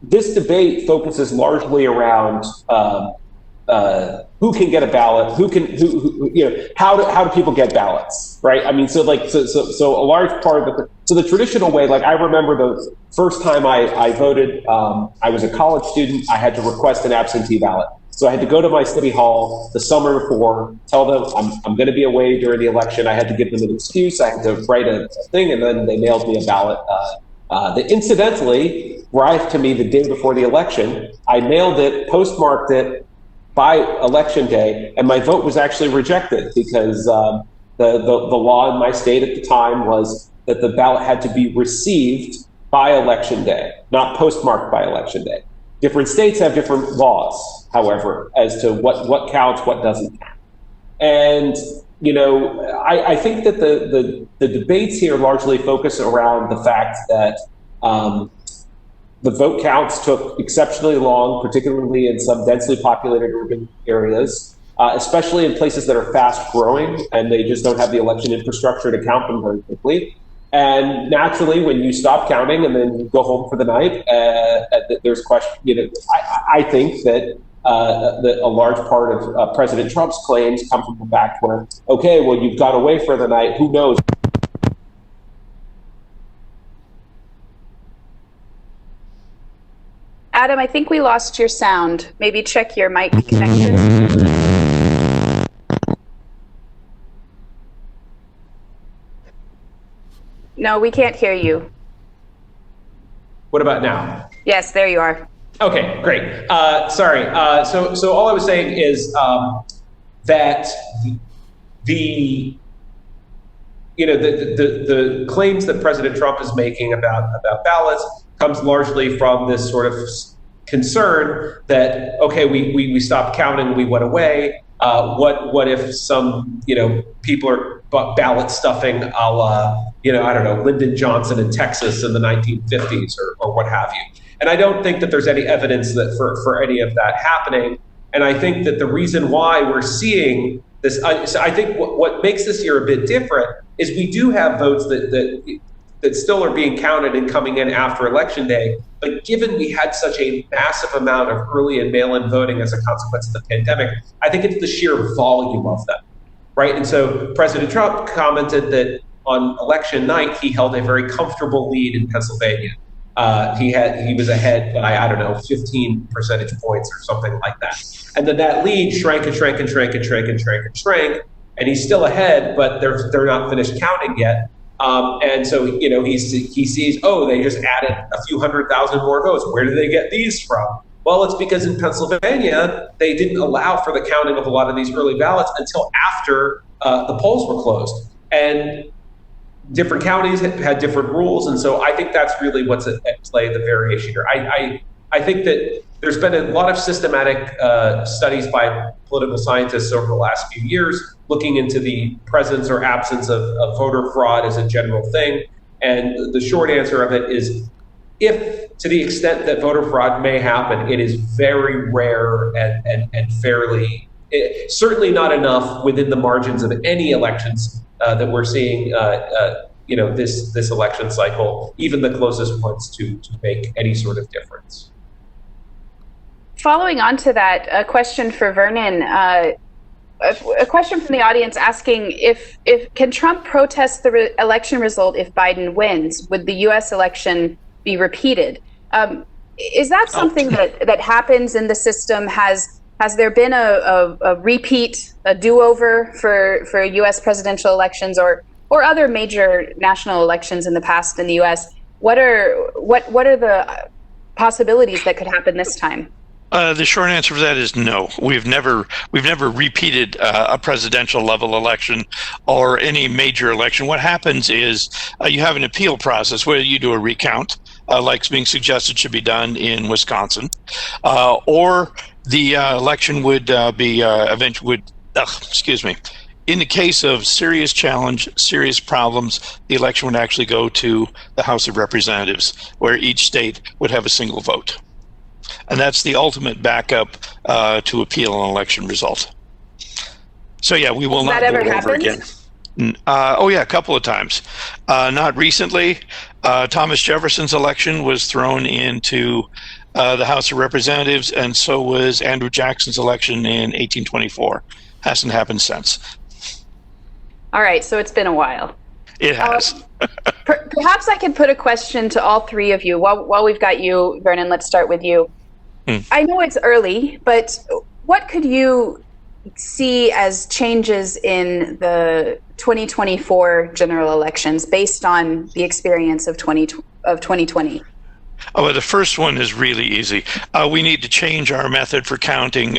This debate focuses largely around who can get a ballot, how do people get ballots, right? I mean, so a large part of the traditional way, like I remember the first time I voted, I was a college student, I had to request an absentee ballot. So I had to go to my city hall the summer before, tell them I'm going to be away during the election. I had to give them an excuse. I had to write a thing, and then they mailed me a ballot that incidentally arrived to me the day before the election. I mailed it, postmarked it, by election day, and my vote was actually rejected because the law in my state at the time was that the ballot had to be received by election day, not postmarked by election day. Different states have different laws, however, as to what counts, what doesn't count. And, you know, I think that the debates here largely focus around the fact that the vote counts took exceptionally long, particularly in some densely populated urban areas, especially in places that are fast growing and they just don't have the election infrastructure to count them very quickly. And naturally, when you stop counting and then you go home for the night, there's question. You know, I think that that a large part of President Trump's claims come from the fact where, okay, well, you've gone away for the night. Who knows? Adam, I think we lost your sound. Maybe check your mic connection. No, we can't hear you. What about now? Yes, there you are. Okay, great. Sorry. So all I was saying is that the claims that President Trump is making about ballots comes largely from this sort of concern that, okay, we stopped counting, we went away. What if some people are ballot stuffing a la I don't know, Lyndon Johnson in Texas in the 1950s or what have you. And I don't think that there's any evidence that for any of that happening. And I think that the reason why we're seeing this, I think what makes this year a bit different is we do have votes that still are being counted and coming in after Election Day. But given we had such a massive amount of early and mail-in voting as a consequence of the pandemic, I think it's the sheer volume of them, right? And so President Trump commented that on election night, he held a very comfortable lead in Pennsylvania. He was ahead by, I don't know, 15 percentage points or something like that. And then that lead shrank and shrank and shrank and shrank and shrank and shrank. And he's still ahead, but they're not finished counting yet. And so, he sees, oh, they just added a few 100,000 more votes. Where do they get these from? Well, it's because in Pennsylvania, they didn't allow for the counting of a lot of these early ballots until after the polls were closed. And different counties had different rules. And so I think that's really what's at play, the variation here. I think that there's been a lot of systematic studies by political scientists over the last few years looking into the presence or absence of voter fraud as a general thing. And the short answer of it is, if to the extent that voter fraud may happen, it is very rare and fairly, certainly not enough within the margins of any elections that we're seeing, this election cycle, even the closest ones to make any sort of difference. Following on to that, a question for Vernon. A question from the audience asking if can Trump protest the election result if Biden wins? Would the U.S. election be repeated? Is that something that happens in the system? Has there been a repeat, a do-over for U.S. presidential elections or other major national elections in the past in the U.S.? What are the possibilities that could happen this time? The short answer for that is no. We've never repeated a presidential level election or any major election. What happens is you have an appeal process where you do a recount, like being suggested should be done in Wisconsin, or the election would in the case of serious challenge, serious problems, the election would actually go to the House of Representatives, where each state would have a single vote. And that's the ultimate backup to appeal an election result. So yeah, we will not do it over again. A couple of times. Not recently. Thomas Jefferson's election was thrown into the House of Representatives, and so was Andrew Jackson's election in 1824. Hasn't happened since. All right, so it's been a while. It has. Perhaps I could put a question to all three of you. While we've got you, Vernon, let's start with you. I know it's early, but what could you see as changes in the 2024 general elections based on the experience of 2020? Oh, well, the first one is really easy. We need to change our method for counting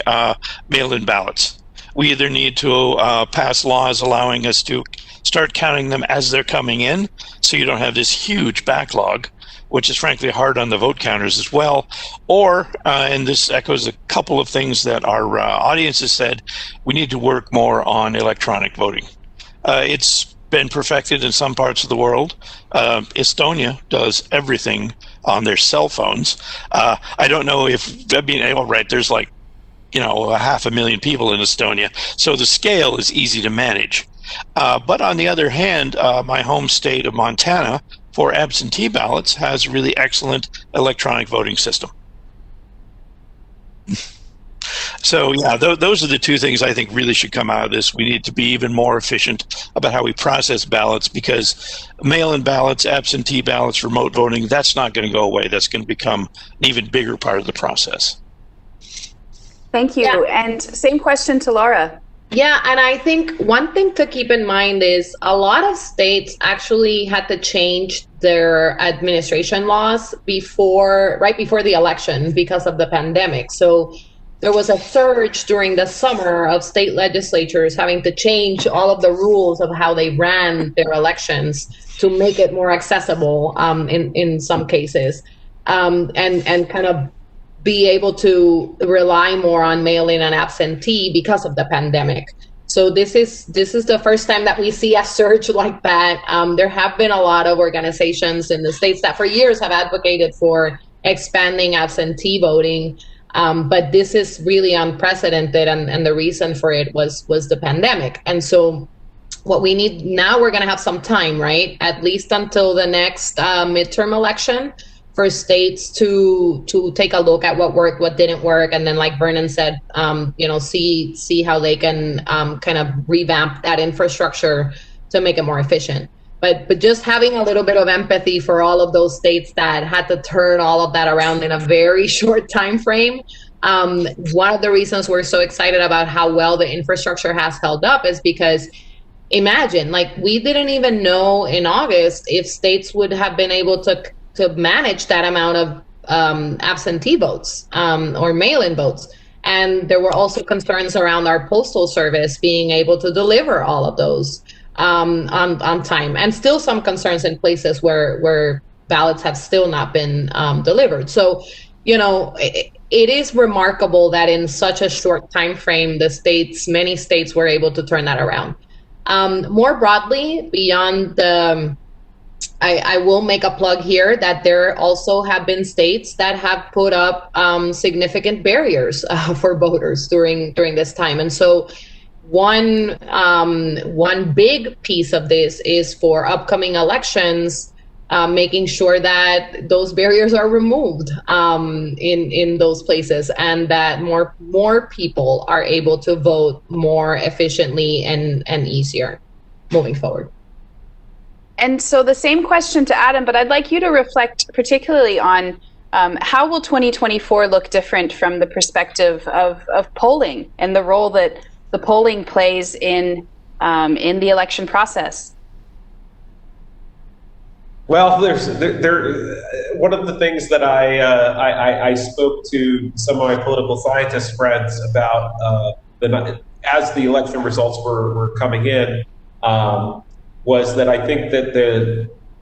mail-in ballots. We either need to pass laws allowing us to start counting them as they're coming in, so you don't have this huge backlog, which is frankly hard on the vote counters as well. Or, and this echoes a couple of things that our audience has said, we need to work more on electronic voting. It's been perfected in some parts of the world. Estonia does everything on their cell phones. I don't know if, I mean, right, there's like, 500,000 people in Estonia, so the scale is easy to manage. But on the other hand, my home state of Montana, for absentee ballots, has a really excellent electronic voting system. So yeah, those are the two things I think really should come out of this. We need to be even more efficient about how we process ballots, because mail-in ballots, absentee ballots, remote voting, that's not going to go away. That's going to become an even bigger part of the process. Thank you. Yeah. And same question to Laura. Yeah, and I think one thing to keep in mind is a lot of states actually had to change their administration laws right before the election because of the pandemic. So there was a surge during the summer of state legislatures having to change all of the rules of how they ran their elections to make it more accessible in some cases, and kind of be able to rely more on mail-in and absentee because of the pandemic. So this is the first time that we see a surge like that. There have been a lot of organizations in the states that for years have advocated for expanding absentee voting, but this is really unprecedented, and the reason for it was the pandemic. And so what we need now, we're going to have some time, right? At least until the next midterm election, for states to take a look at what worked, what didn't work, and then, like Vernon said, see how they can kind of revamp that infrastructure to make it more efficient. But just having a little bit of empathy for all of those states that had to turn all of that around in a very short time frame. One of the reasons we're so excited about how well the infrastructure has held up is because, imagine, like, we didn't even know in August if states would have been able to manage that amount of absentee votes or mail-in votes. And there were also concerns around our postal service being able to deliver all of those on time, and still some concerns in places where ballots have still not been delivered. So, it is remarkable that in such a short time frame, many states were able to turn that around. More broadly, beyond the I will make a plug here that there also have been states that have put up significant barriers for voters during this time. And so one big piece of this is for upcoming elections, making sure that those barriers are removed in those places, and that more people are able to vote more efficiently and easier moving forward. And so the same question to Adam, but I'd like you to reflect particularly on how will 2024 look different from the perspective of polling and the role that the polling plays in the election process. Well, one of the things that I spoke to some of my political scientist friends about as the election results were coming in. Was that I think that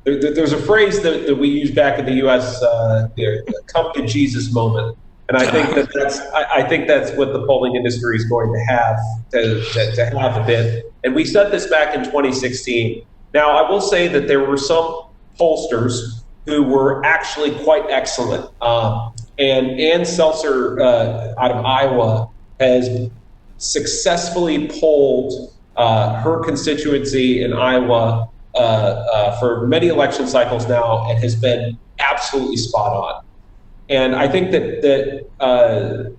there's a phrase that we use back in the U.S., the "come to Jesus" moment, and I think that's what the polling industry is going to have a bit. And we said this back in 2016. Now, I will say that there were some pollsters who were actually quite excellent, and Ann Seltzer out of Iowa has successfully polled her constituency in Iowa for many election cycles now, and has been absolutely spot on. And I think that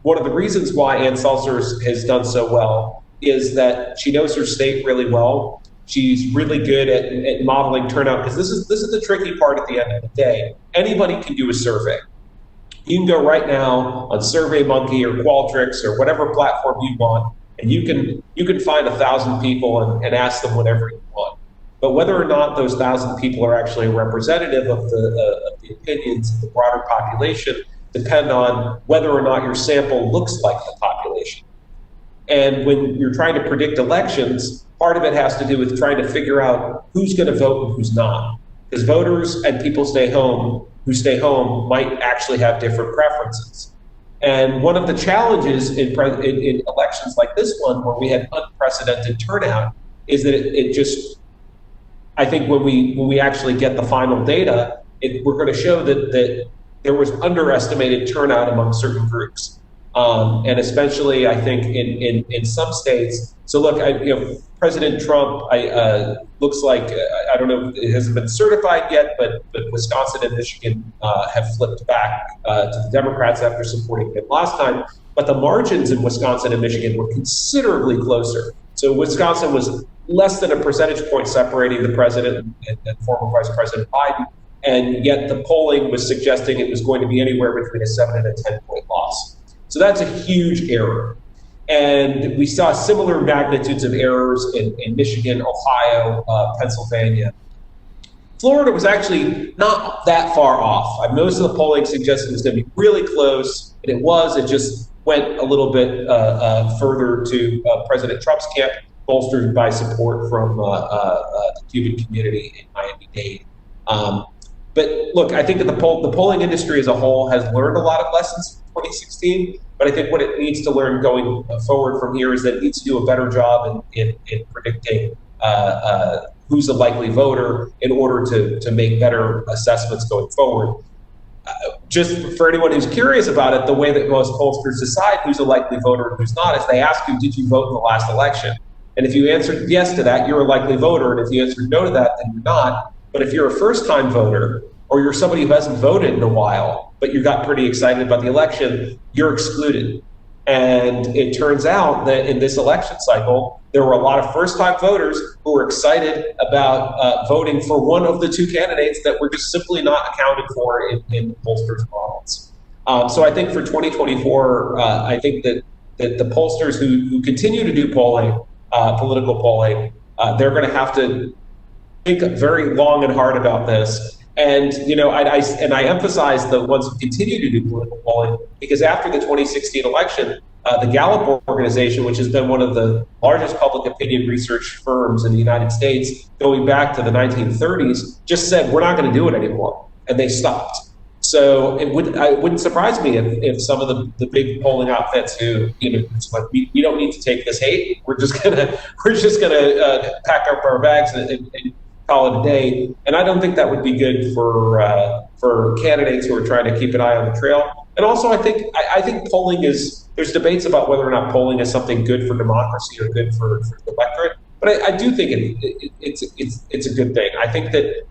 one of the reasons why Ann Seltzer has done so well is that she knows her state really well. She's really good at modeling turnout, because this is the tricky part at the end of the day. Anybody can do a survey. You can go right now on SurveyMonkey or Qualtrics or whatever platform you want, and you can find 1,000 people and ask them whatever you want. But whether or not those 1,000 people are actually representative of the the opinions of the broader population depend on whether or not your sample looks like the population. And when you're trying to predict elections, part of it has to do with trying to figure out who's going to vote and who's not. Because voters and people who stay home might actually have different preferences. And one of the challenges in elections like this one, where we had unprecedented turnout, is that it just, I think when we actually get the final data, we're going to show that there was underestimated turnout among certain groups. And especially, I think, in some states. So look, President Trump, looks like, I don't know, it hasn't been certified yet, but Wisconsin and Michigan have flipped back to the Democrats after supporting him last time. But the margins in Wisconsin and Michigan were considerably closer. So Wisconsin was less than a percentage point separating the president and former Vice President Biden. And yet the polling was suggesting it was going to be anywhere between a 7 and a 10-point loss. So that's a huge error. And we saw similar magnitudes of errors in Michigan, Ohio, Pennsylvania. Florida was actually not that far off. Most of the polling suggested it was going to be really close, and it was. It just went a little bit further to President Trump's camp, bolstered by support from the Cuban community in Miami-Dade. But look, I think that the polling industry as a whole has learned a lot of lessons from 2016. But I think what it needs to learn going forward from here is that it needs to do a better job in predicting who's a likely voter in order to make better assessments going forward. Just for anyone who's curious about it, the way that most pollsters decide who's a likely voter and who's not is they ask you, did you vote in the last election? And if you answered yes to that, you're a likely voter. And if you answered no to that, then you're not. But if you're a first-time voter, or you're somebody who hasn't voted in a while, but you got pretty excited about the election, you're excluded. And it turns out that in this election cycle, there were a lot of first-time voters who were excited about voting for one of the two candidates that were just simply not accounted for in the pollsters' models. So I think for 2024, I think that the pollsters who continue to do polling, political polling, they're going to have to think very long and hard about this. And I emphasize the ones who continue to do political polling because after the 2016 election, the Gallup organization, which has been one of the largest public opinion research firms in the United States, going back to the 1930s, just said we're not going to do it anymore, and they stopped. So it wouldn't surprise me if some of the big polling outfits who it's like we don't need to take this hate, we're just gonna pack up our bags and call it a day. And I don't think that would be good for candidates who are trying to keep an eye on the trail. And also, I think polling there's debates about whether or not polling is something good for democracy or good for the electorate. But I do think it's a good thing. I think that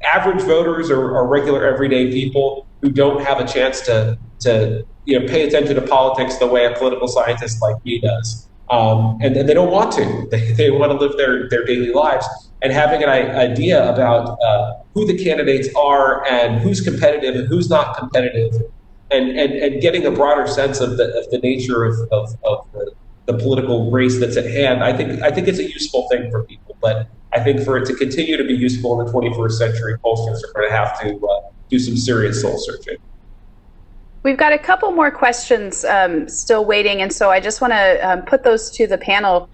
average voters are regular everyday people who don't have a chance to pay attention to politics the way a political scientist like me does. And they don't want to. They want to live their daily lives. And having an idea about who the candidates are and who's competitive and who's not competitive, and getting a broader sense of the nature of the political race that's at hand, I think it's a useful thing for people. But I think for it to continue to be useful in the 21st century, pollsters are going to have to do some serious soul searching. We've got a couple more questions still waiting, and so I just want to put those to the panel.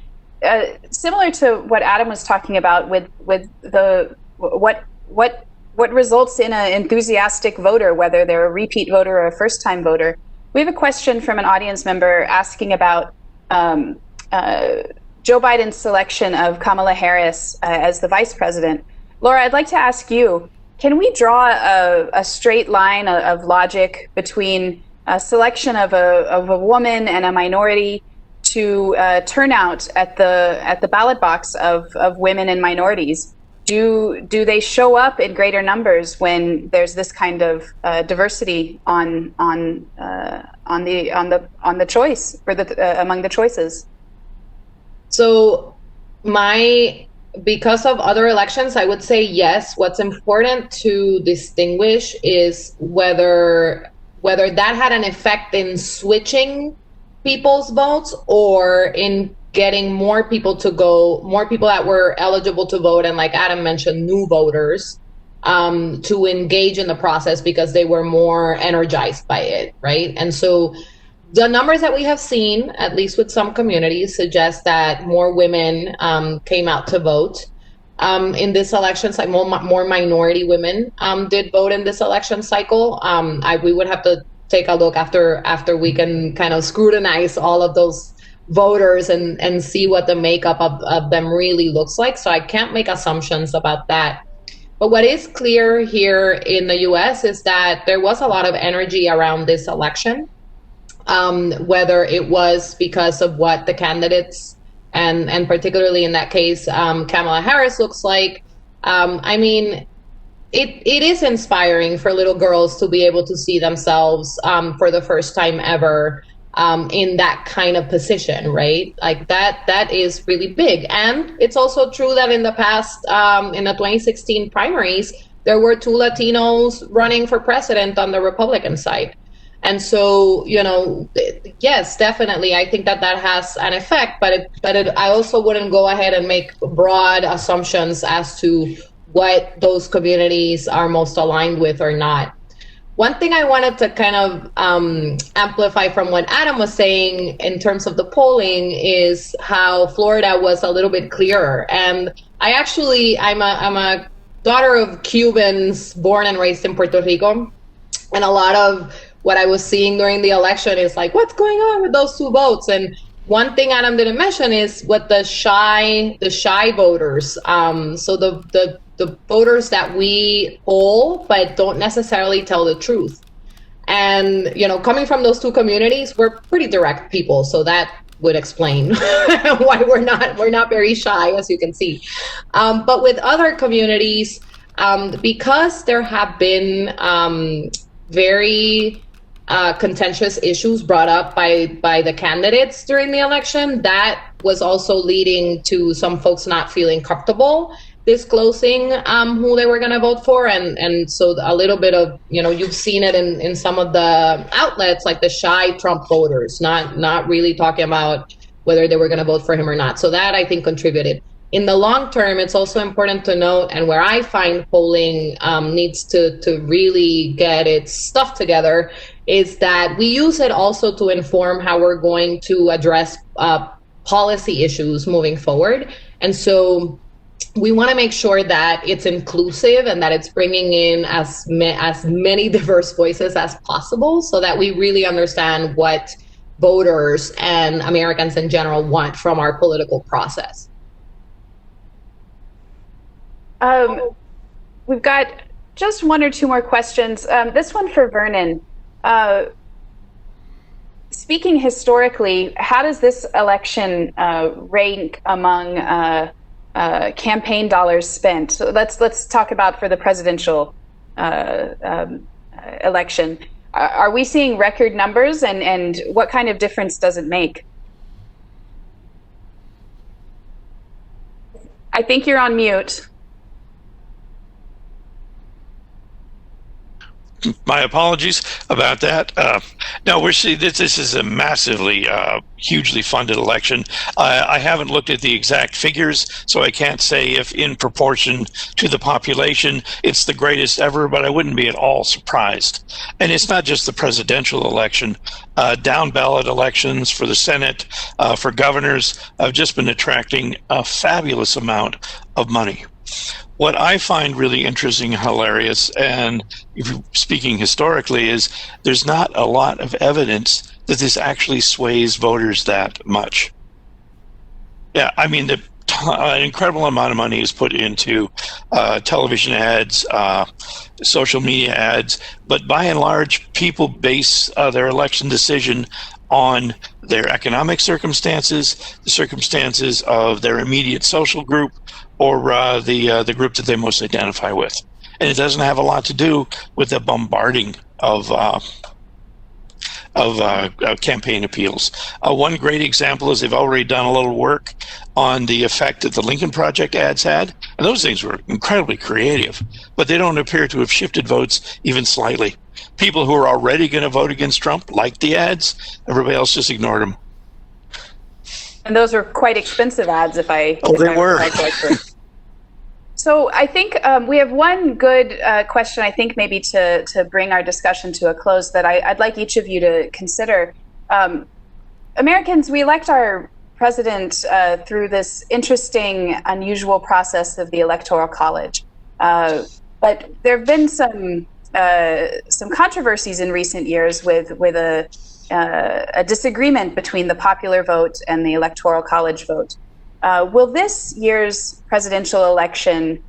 Similar to what Adam was talking about with the what results in an enthusiastic voter, whether they're a repeat voter or a first-time voter. We have a question from an audience member asking about Joe Biden's selection of Kamala Harris as the vice president. Laura, I'd like to ask you, can we draw a straight line of logic between a selection of a woman and a minority to turnout at the ballot box of women and minorities? Do they show up in greater numbers when there's this kind of diversity on the choice for among the choices? So because of other elections, I would say yes. What's important to distinguish is whether that had an effect in switching people's votes or in getting more people that were eligible to vote, and like Adam mentioned, new voters to engage in the process because they were more energized by it, right? And so the numbers that we have seen, at least with some communities, suggest that more women came out to vote in this election cycle. More minority women did vote in this election cycle. We would have to take a look after we can kind of scrutinize all of those voters and see what the makeup of them really looks like. So I can't make assumptions about that. But what is clear here in the US is that there was a lot of energy around this election, whether it was because of what the candidates and particularly in that case, Kamala Harris looks like. I mean, it is inspiring for little girls to be able to see themselves for the first time ever in that kind of position, right? Like that is really big. And it's also true that in the past, in the 2016 primaries, there were 2 Latinos running for president on the Republican side. And so, you know, yes, definitely, I think that has an effect, but I also wouldn't go ahead and make broad assumptions as to what those communities are most aligned with or not. One thing I wanted to kind of amplify from what Adam was saying in terms of the polling is how Florida was a little bit clearer. And I'm a daughter of Cubans born and raised in Puerto Rico. And a lot of what I was seeing during the election is like, what's going on with those 2 votes? And one thing Adam didn't mention is what the shy voters. So the voters that we poll, but don't necessarily tell the truth. And, you know, coming from those 2 communities, we're pretty direct people. So that would explain why we're not very shy, as you can see. But with other communities, because there have been very contentious issues brought up by the candidates during the election, that was also leading to some folks not feeling comfortable disclosing who they were going to vote for. And so a little bit of, you know, you've seen it in some of the outlets, like the shy Trump voters, not really talking about whether they were going to vote for him or not. So that, I think, contributed. In the long term, it's also important to note, and where I find polling needs to really get its stuff together, is that we use it also to inform how we're going to address policy issues moving forward. And so we want to make sure that it's inclusive and that it's bringing in as many diverse voices as possible, so that we really understand what voters and Americans in general want from our political process. We've got just 1 or 2 more questions. This one for Vernon. Speaking historically, how does this election rank among campaign dollars spent? So let's talk about for the presidential election. Are we seeing record numbers, and what kind of difference does it make? I think you're on mute. My apologies about that. No, we're seeing this is a massively, hugely funded election. I haven't looked at the exact figures, so I can't say if in proportion to the population it's the greatest ever, but I wouldn't be at all surprised. And it's not just the presidential election. Down ballot elections for the Senate, for governors, have just been attracting a fabulous amount of money. What I find really interesting and hilarious, and if you're speaking historically, is there's not a lot of evidence that this actually sways voters that much. Yeah, I mean, an incredible amount of money is put into television ads, social media ads, but by and large, people base their election decision on their economic circumstances, the circumstances of their immediate social group, or the group that they most identify with. And it doesn't have a lot to do with the bombarding of campaign appeals. One great example is they've already done a little work on the effect that the Lincoln Project ads had, and those things were incredibly creative, but they don't appear to have shifted votes even slightly. People who are already going to vote against Trump liked the ads, everybody else just ignored them. And those were quite expensive ads, if I they were. So I think we have one good question, I think maybe to bring our discussion to a close that I'd like each of you to consider. Americans, we elect our president through this interesting, unusual process of the Electoral College. But there have been some controversies in recent years with a disagreement between the popular vote and the Electoral College vote. Will this year's presidential election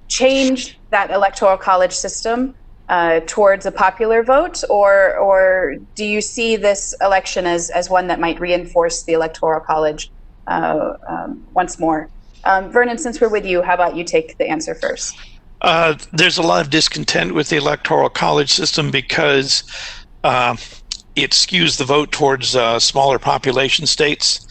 change that Electoral College system towards a popular vote, or do you see this election as one that might reinforce the Electoral College once more? Vernon, since we're with you, how about you take the answer first? There's a lot of discontent with the Electoral College system because it skews the vote towards smaller population states.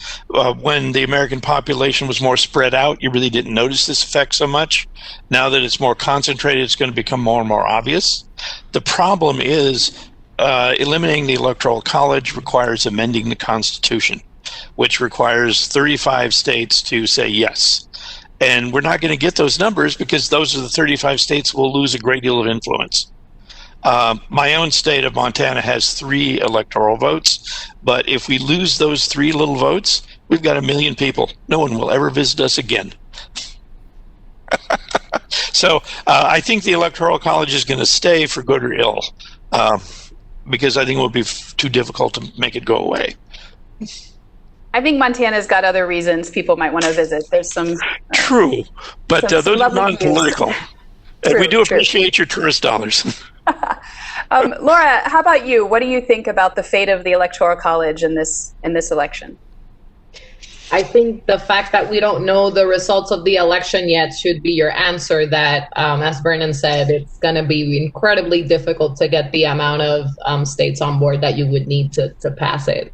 When the American population was more spread out, you really didn't notice this effect so much. Now that it's more concentrated, it's going to become more and more obvious. The problem is eliminating the Electoral College requires amending the Constitution, which requires 35 states to say yes. And we're not going to get those numbers because those are the 35 states will lose a great deal of influence. My own state of Montana has 3 electoral votes, but if we lose those 3 little votes, we've got 1 million people. No one will ever visit us again. So I think the Electoral College is going to stay for good or ill, because I think it will be too difficult to make it go away. I think Montana's got other reasons people might want to visit. There's some true, but those are non-political. True, we do appreciate your tourist dollars. Laura, how about you? What do you think about the fate of the Electoral College in this election? I think the fact that we don't know the results of the election yet should be your answer that, as Vernon said, it's going to be incredibly difficult to get the amount of states on board that you would need to pass it.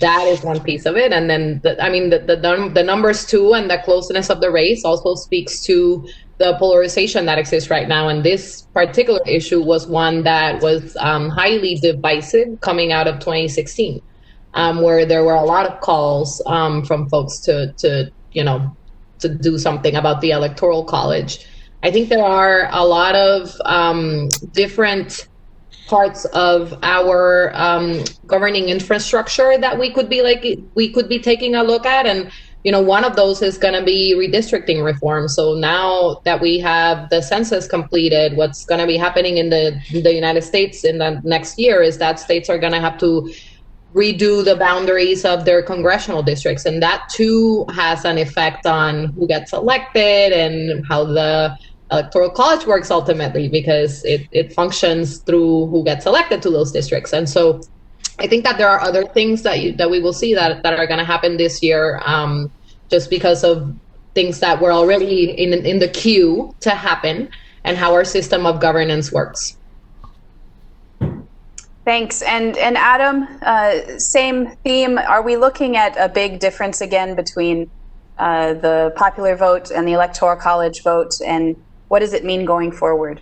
That is one piece of it. And then, the numbers too, and the closeness of the race also speaks to the polarization that exists right now. And this particular issue was one that was highly divisive coming out of 2016, where there were a lot of calls from folks to do something about the Electoral College. I think there are a lot of different parts of our governing infrastructure that we could be taking a look at, and one of those is going to be redistricting reform. So now that we have the census completed, what's going to be happening in the United States in the next year is that states are going to have to redo the boundaries of their congressional districts, and that too has an effect on who gets elected and how the Electoral College works ultimately, because it functions through who gets elected to those districts. And so I think that there are other things that we will see that are going to happen this year, just because of things that were already in the queue to happen and how our system of governance works. Thanks. And Adam, same theme. Are we looking at a big difference again between the popular vote and the Electoral College vote, and what does it mean going forward?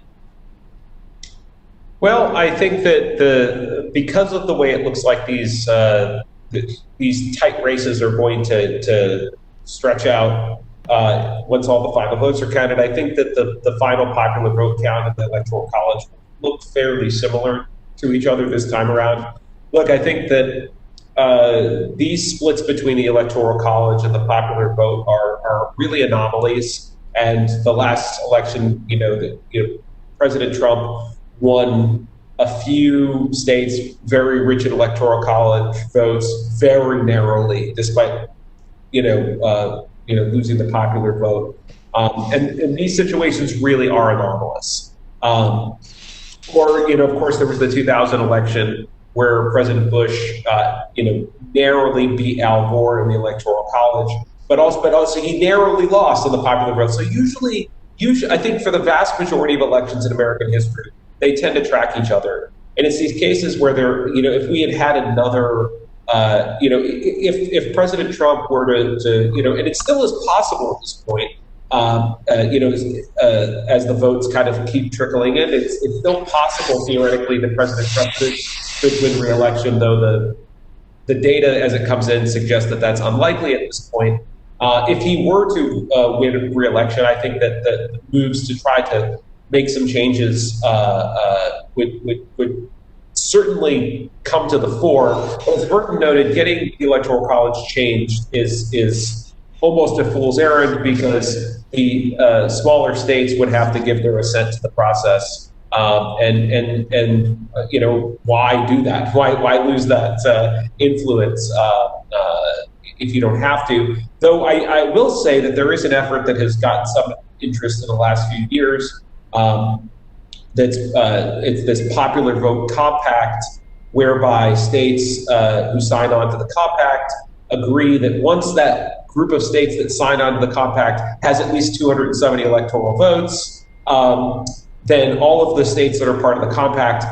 Well, I think that because of the way it looks like these tight races are going to stretch out once all the final votes are counted, I think that the final popular vote count in the Electoral College look fairly similar to each other this time around. Look, I think that these splits between the Electoral College and the popular vote are really anomalies. And the last election, President Trump won a few states very rich in Electoral College votes very narrowly, despite losing the popular vote. And these situations really are anomalous. Of course, there was the 2000 election where President Bush, narrowly beat Al Gore in the Electoral College, but also he narrowly lost in the popular vote. So usually, I think for the vast majority of elections in American history, they tend to track each other. And it's these cases where if we had another, if President Trump were to and it still is possible at this point, as the votes kind of keep trickling in, it's still possible theoretically that President Trump could win re-election, though the data as it comes in suggests that that's unlikely at this point. If he were to win re-election, I think that the moves to try to make some changes would certainly come to the fore. But as Burton noted, getting the Electoral College changed is almost a fool's errand, because the smaller states would have to give their assent to the process. And you know, why do that? Why lose that influence if you don't have to? Though I will say that there is an effort that has gotten some interest in the last few years. It's this popular vote compact, whereby states who sign on to the compact agree that once that group of states that sign on to the compact has at least 270 electoral votes, then all of the states that are part of the compact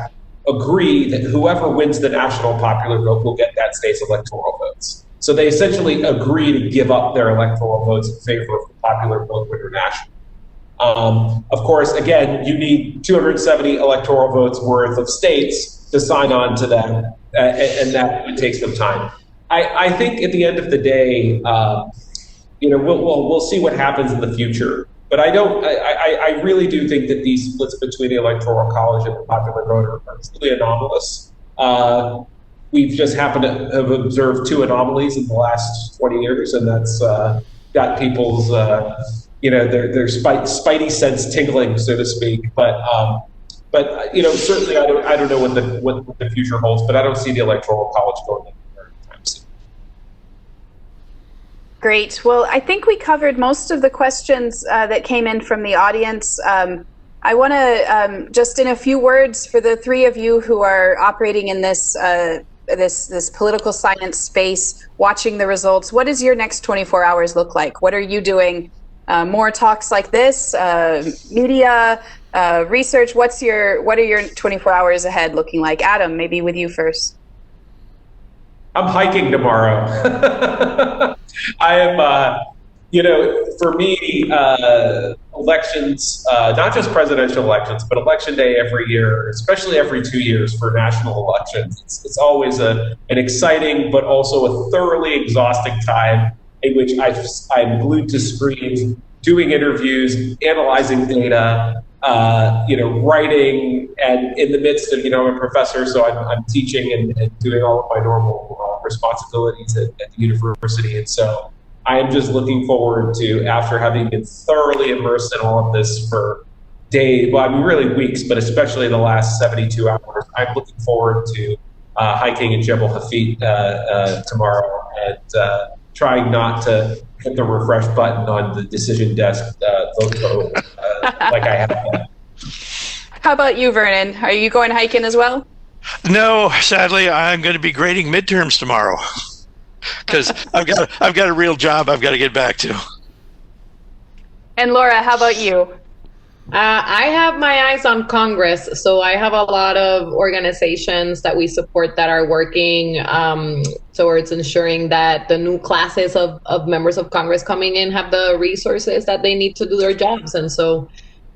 agree that whoever wins the national popular vote will get that state's electoral votes. So they essentially agree to give up their electoral votes in favor of the popular vote winner nationally. Of course, again, you need 270 electoral votes worth of states to sign on to that, and that would take some time. I think at the end of the day, you know, we'll see what happens in the future. But I really do think that these splits between the Electoral College and the popular vote are truly anomalous. We've just happened to have observed two anomalies in the last 20 years, and that's got people's, you know, their spidey sense tingling, so to speak. But you know, certainly I don't know what the future holds, but I don't see the Electoral College going anywhere anytime soon. Great. Well, I think we covered most of the questions that came in from the audience. I want to just in a few words, for the three of you who are operating in this this political science space, watching the results, what does your next 24 hours look like? What are you doing? More talks like this, media, research. What are your 24 hours ahead looking like? Adam, maybe with you first. I'm hiking tomorrow. I am, you know, for me, elections, not just presidential elections, but election day every year, especially every 2 years for national elections. It's always an exciting, but also a thoroughly exhausting time in which I'm glued to screens, doing interviews, analyzing data, you know, writing, and in the midst of, you know, I'm a professor, so I'm teaching and doing all of my normal responsibilities at the university. And so I am just looking forward to, after having been thoroughly immersed in all of this for days, well, I mean, really weeks, but especially the last 72 hours, I'm looking forward to hiking in Jebel Hafid tomorrow and trying not to hit the refresh button on the decision desk vote like I have been. How about you, Vernon? Are you going hiking as well? No, sadly, I'm going to be grading midterms tomorrow because I've got a real job I've got to get back to. And Laura, how about you? I have my eyes on Congress. So I have a lot of organizations that we support that are working towards ensuring that the new classes of members of Congress coming in have the resources that they need to do their jobs. And so,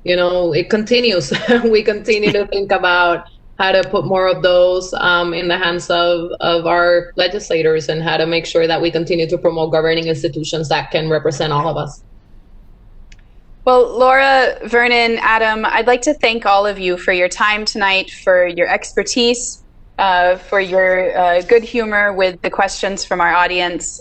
you know, it continues. We continue to think about how to put more of those in the hands of our legislators, and how to make sure that we continue to promote governing institutions that can represent all of us. Well, Laura, Vernon, Adam, I'd like to thank all of you for your time tonight, for your expertise, for your good humor with the questions from our audience.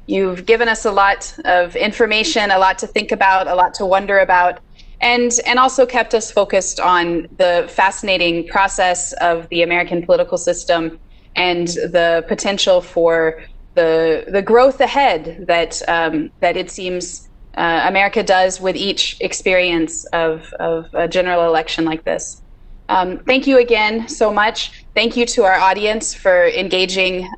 You've given us a lot of information, a lot to think about, a lot to wonder about, and also kept us focused on the fascinating process of the American political system and the potential for the growth ahead that it seems America does with each experience of a general election like this. Thank you again so much. Thank you to our audience for engaging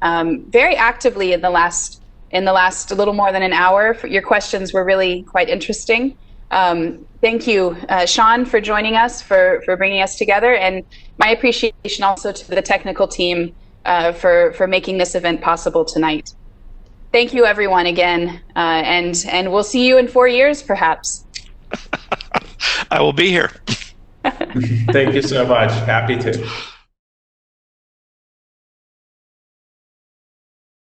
very actively in the last a little more than an hour. Your questions were really quite interesting. Thank you, Sean, for joining us, for bringing us together, and my appreciation also to the technical team for making this event possible tonight. Thank you, everyone, again, and we'll see you in 4 years, perhaps. I will be here. Thank you so much. Happy to.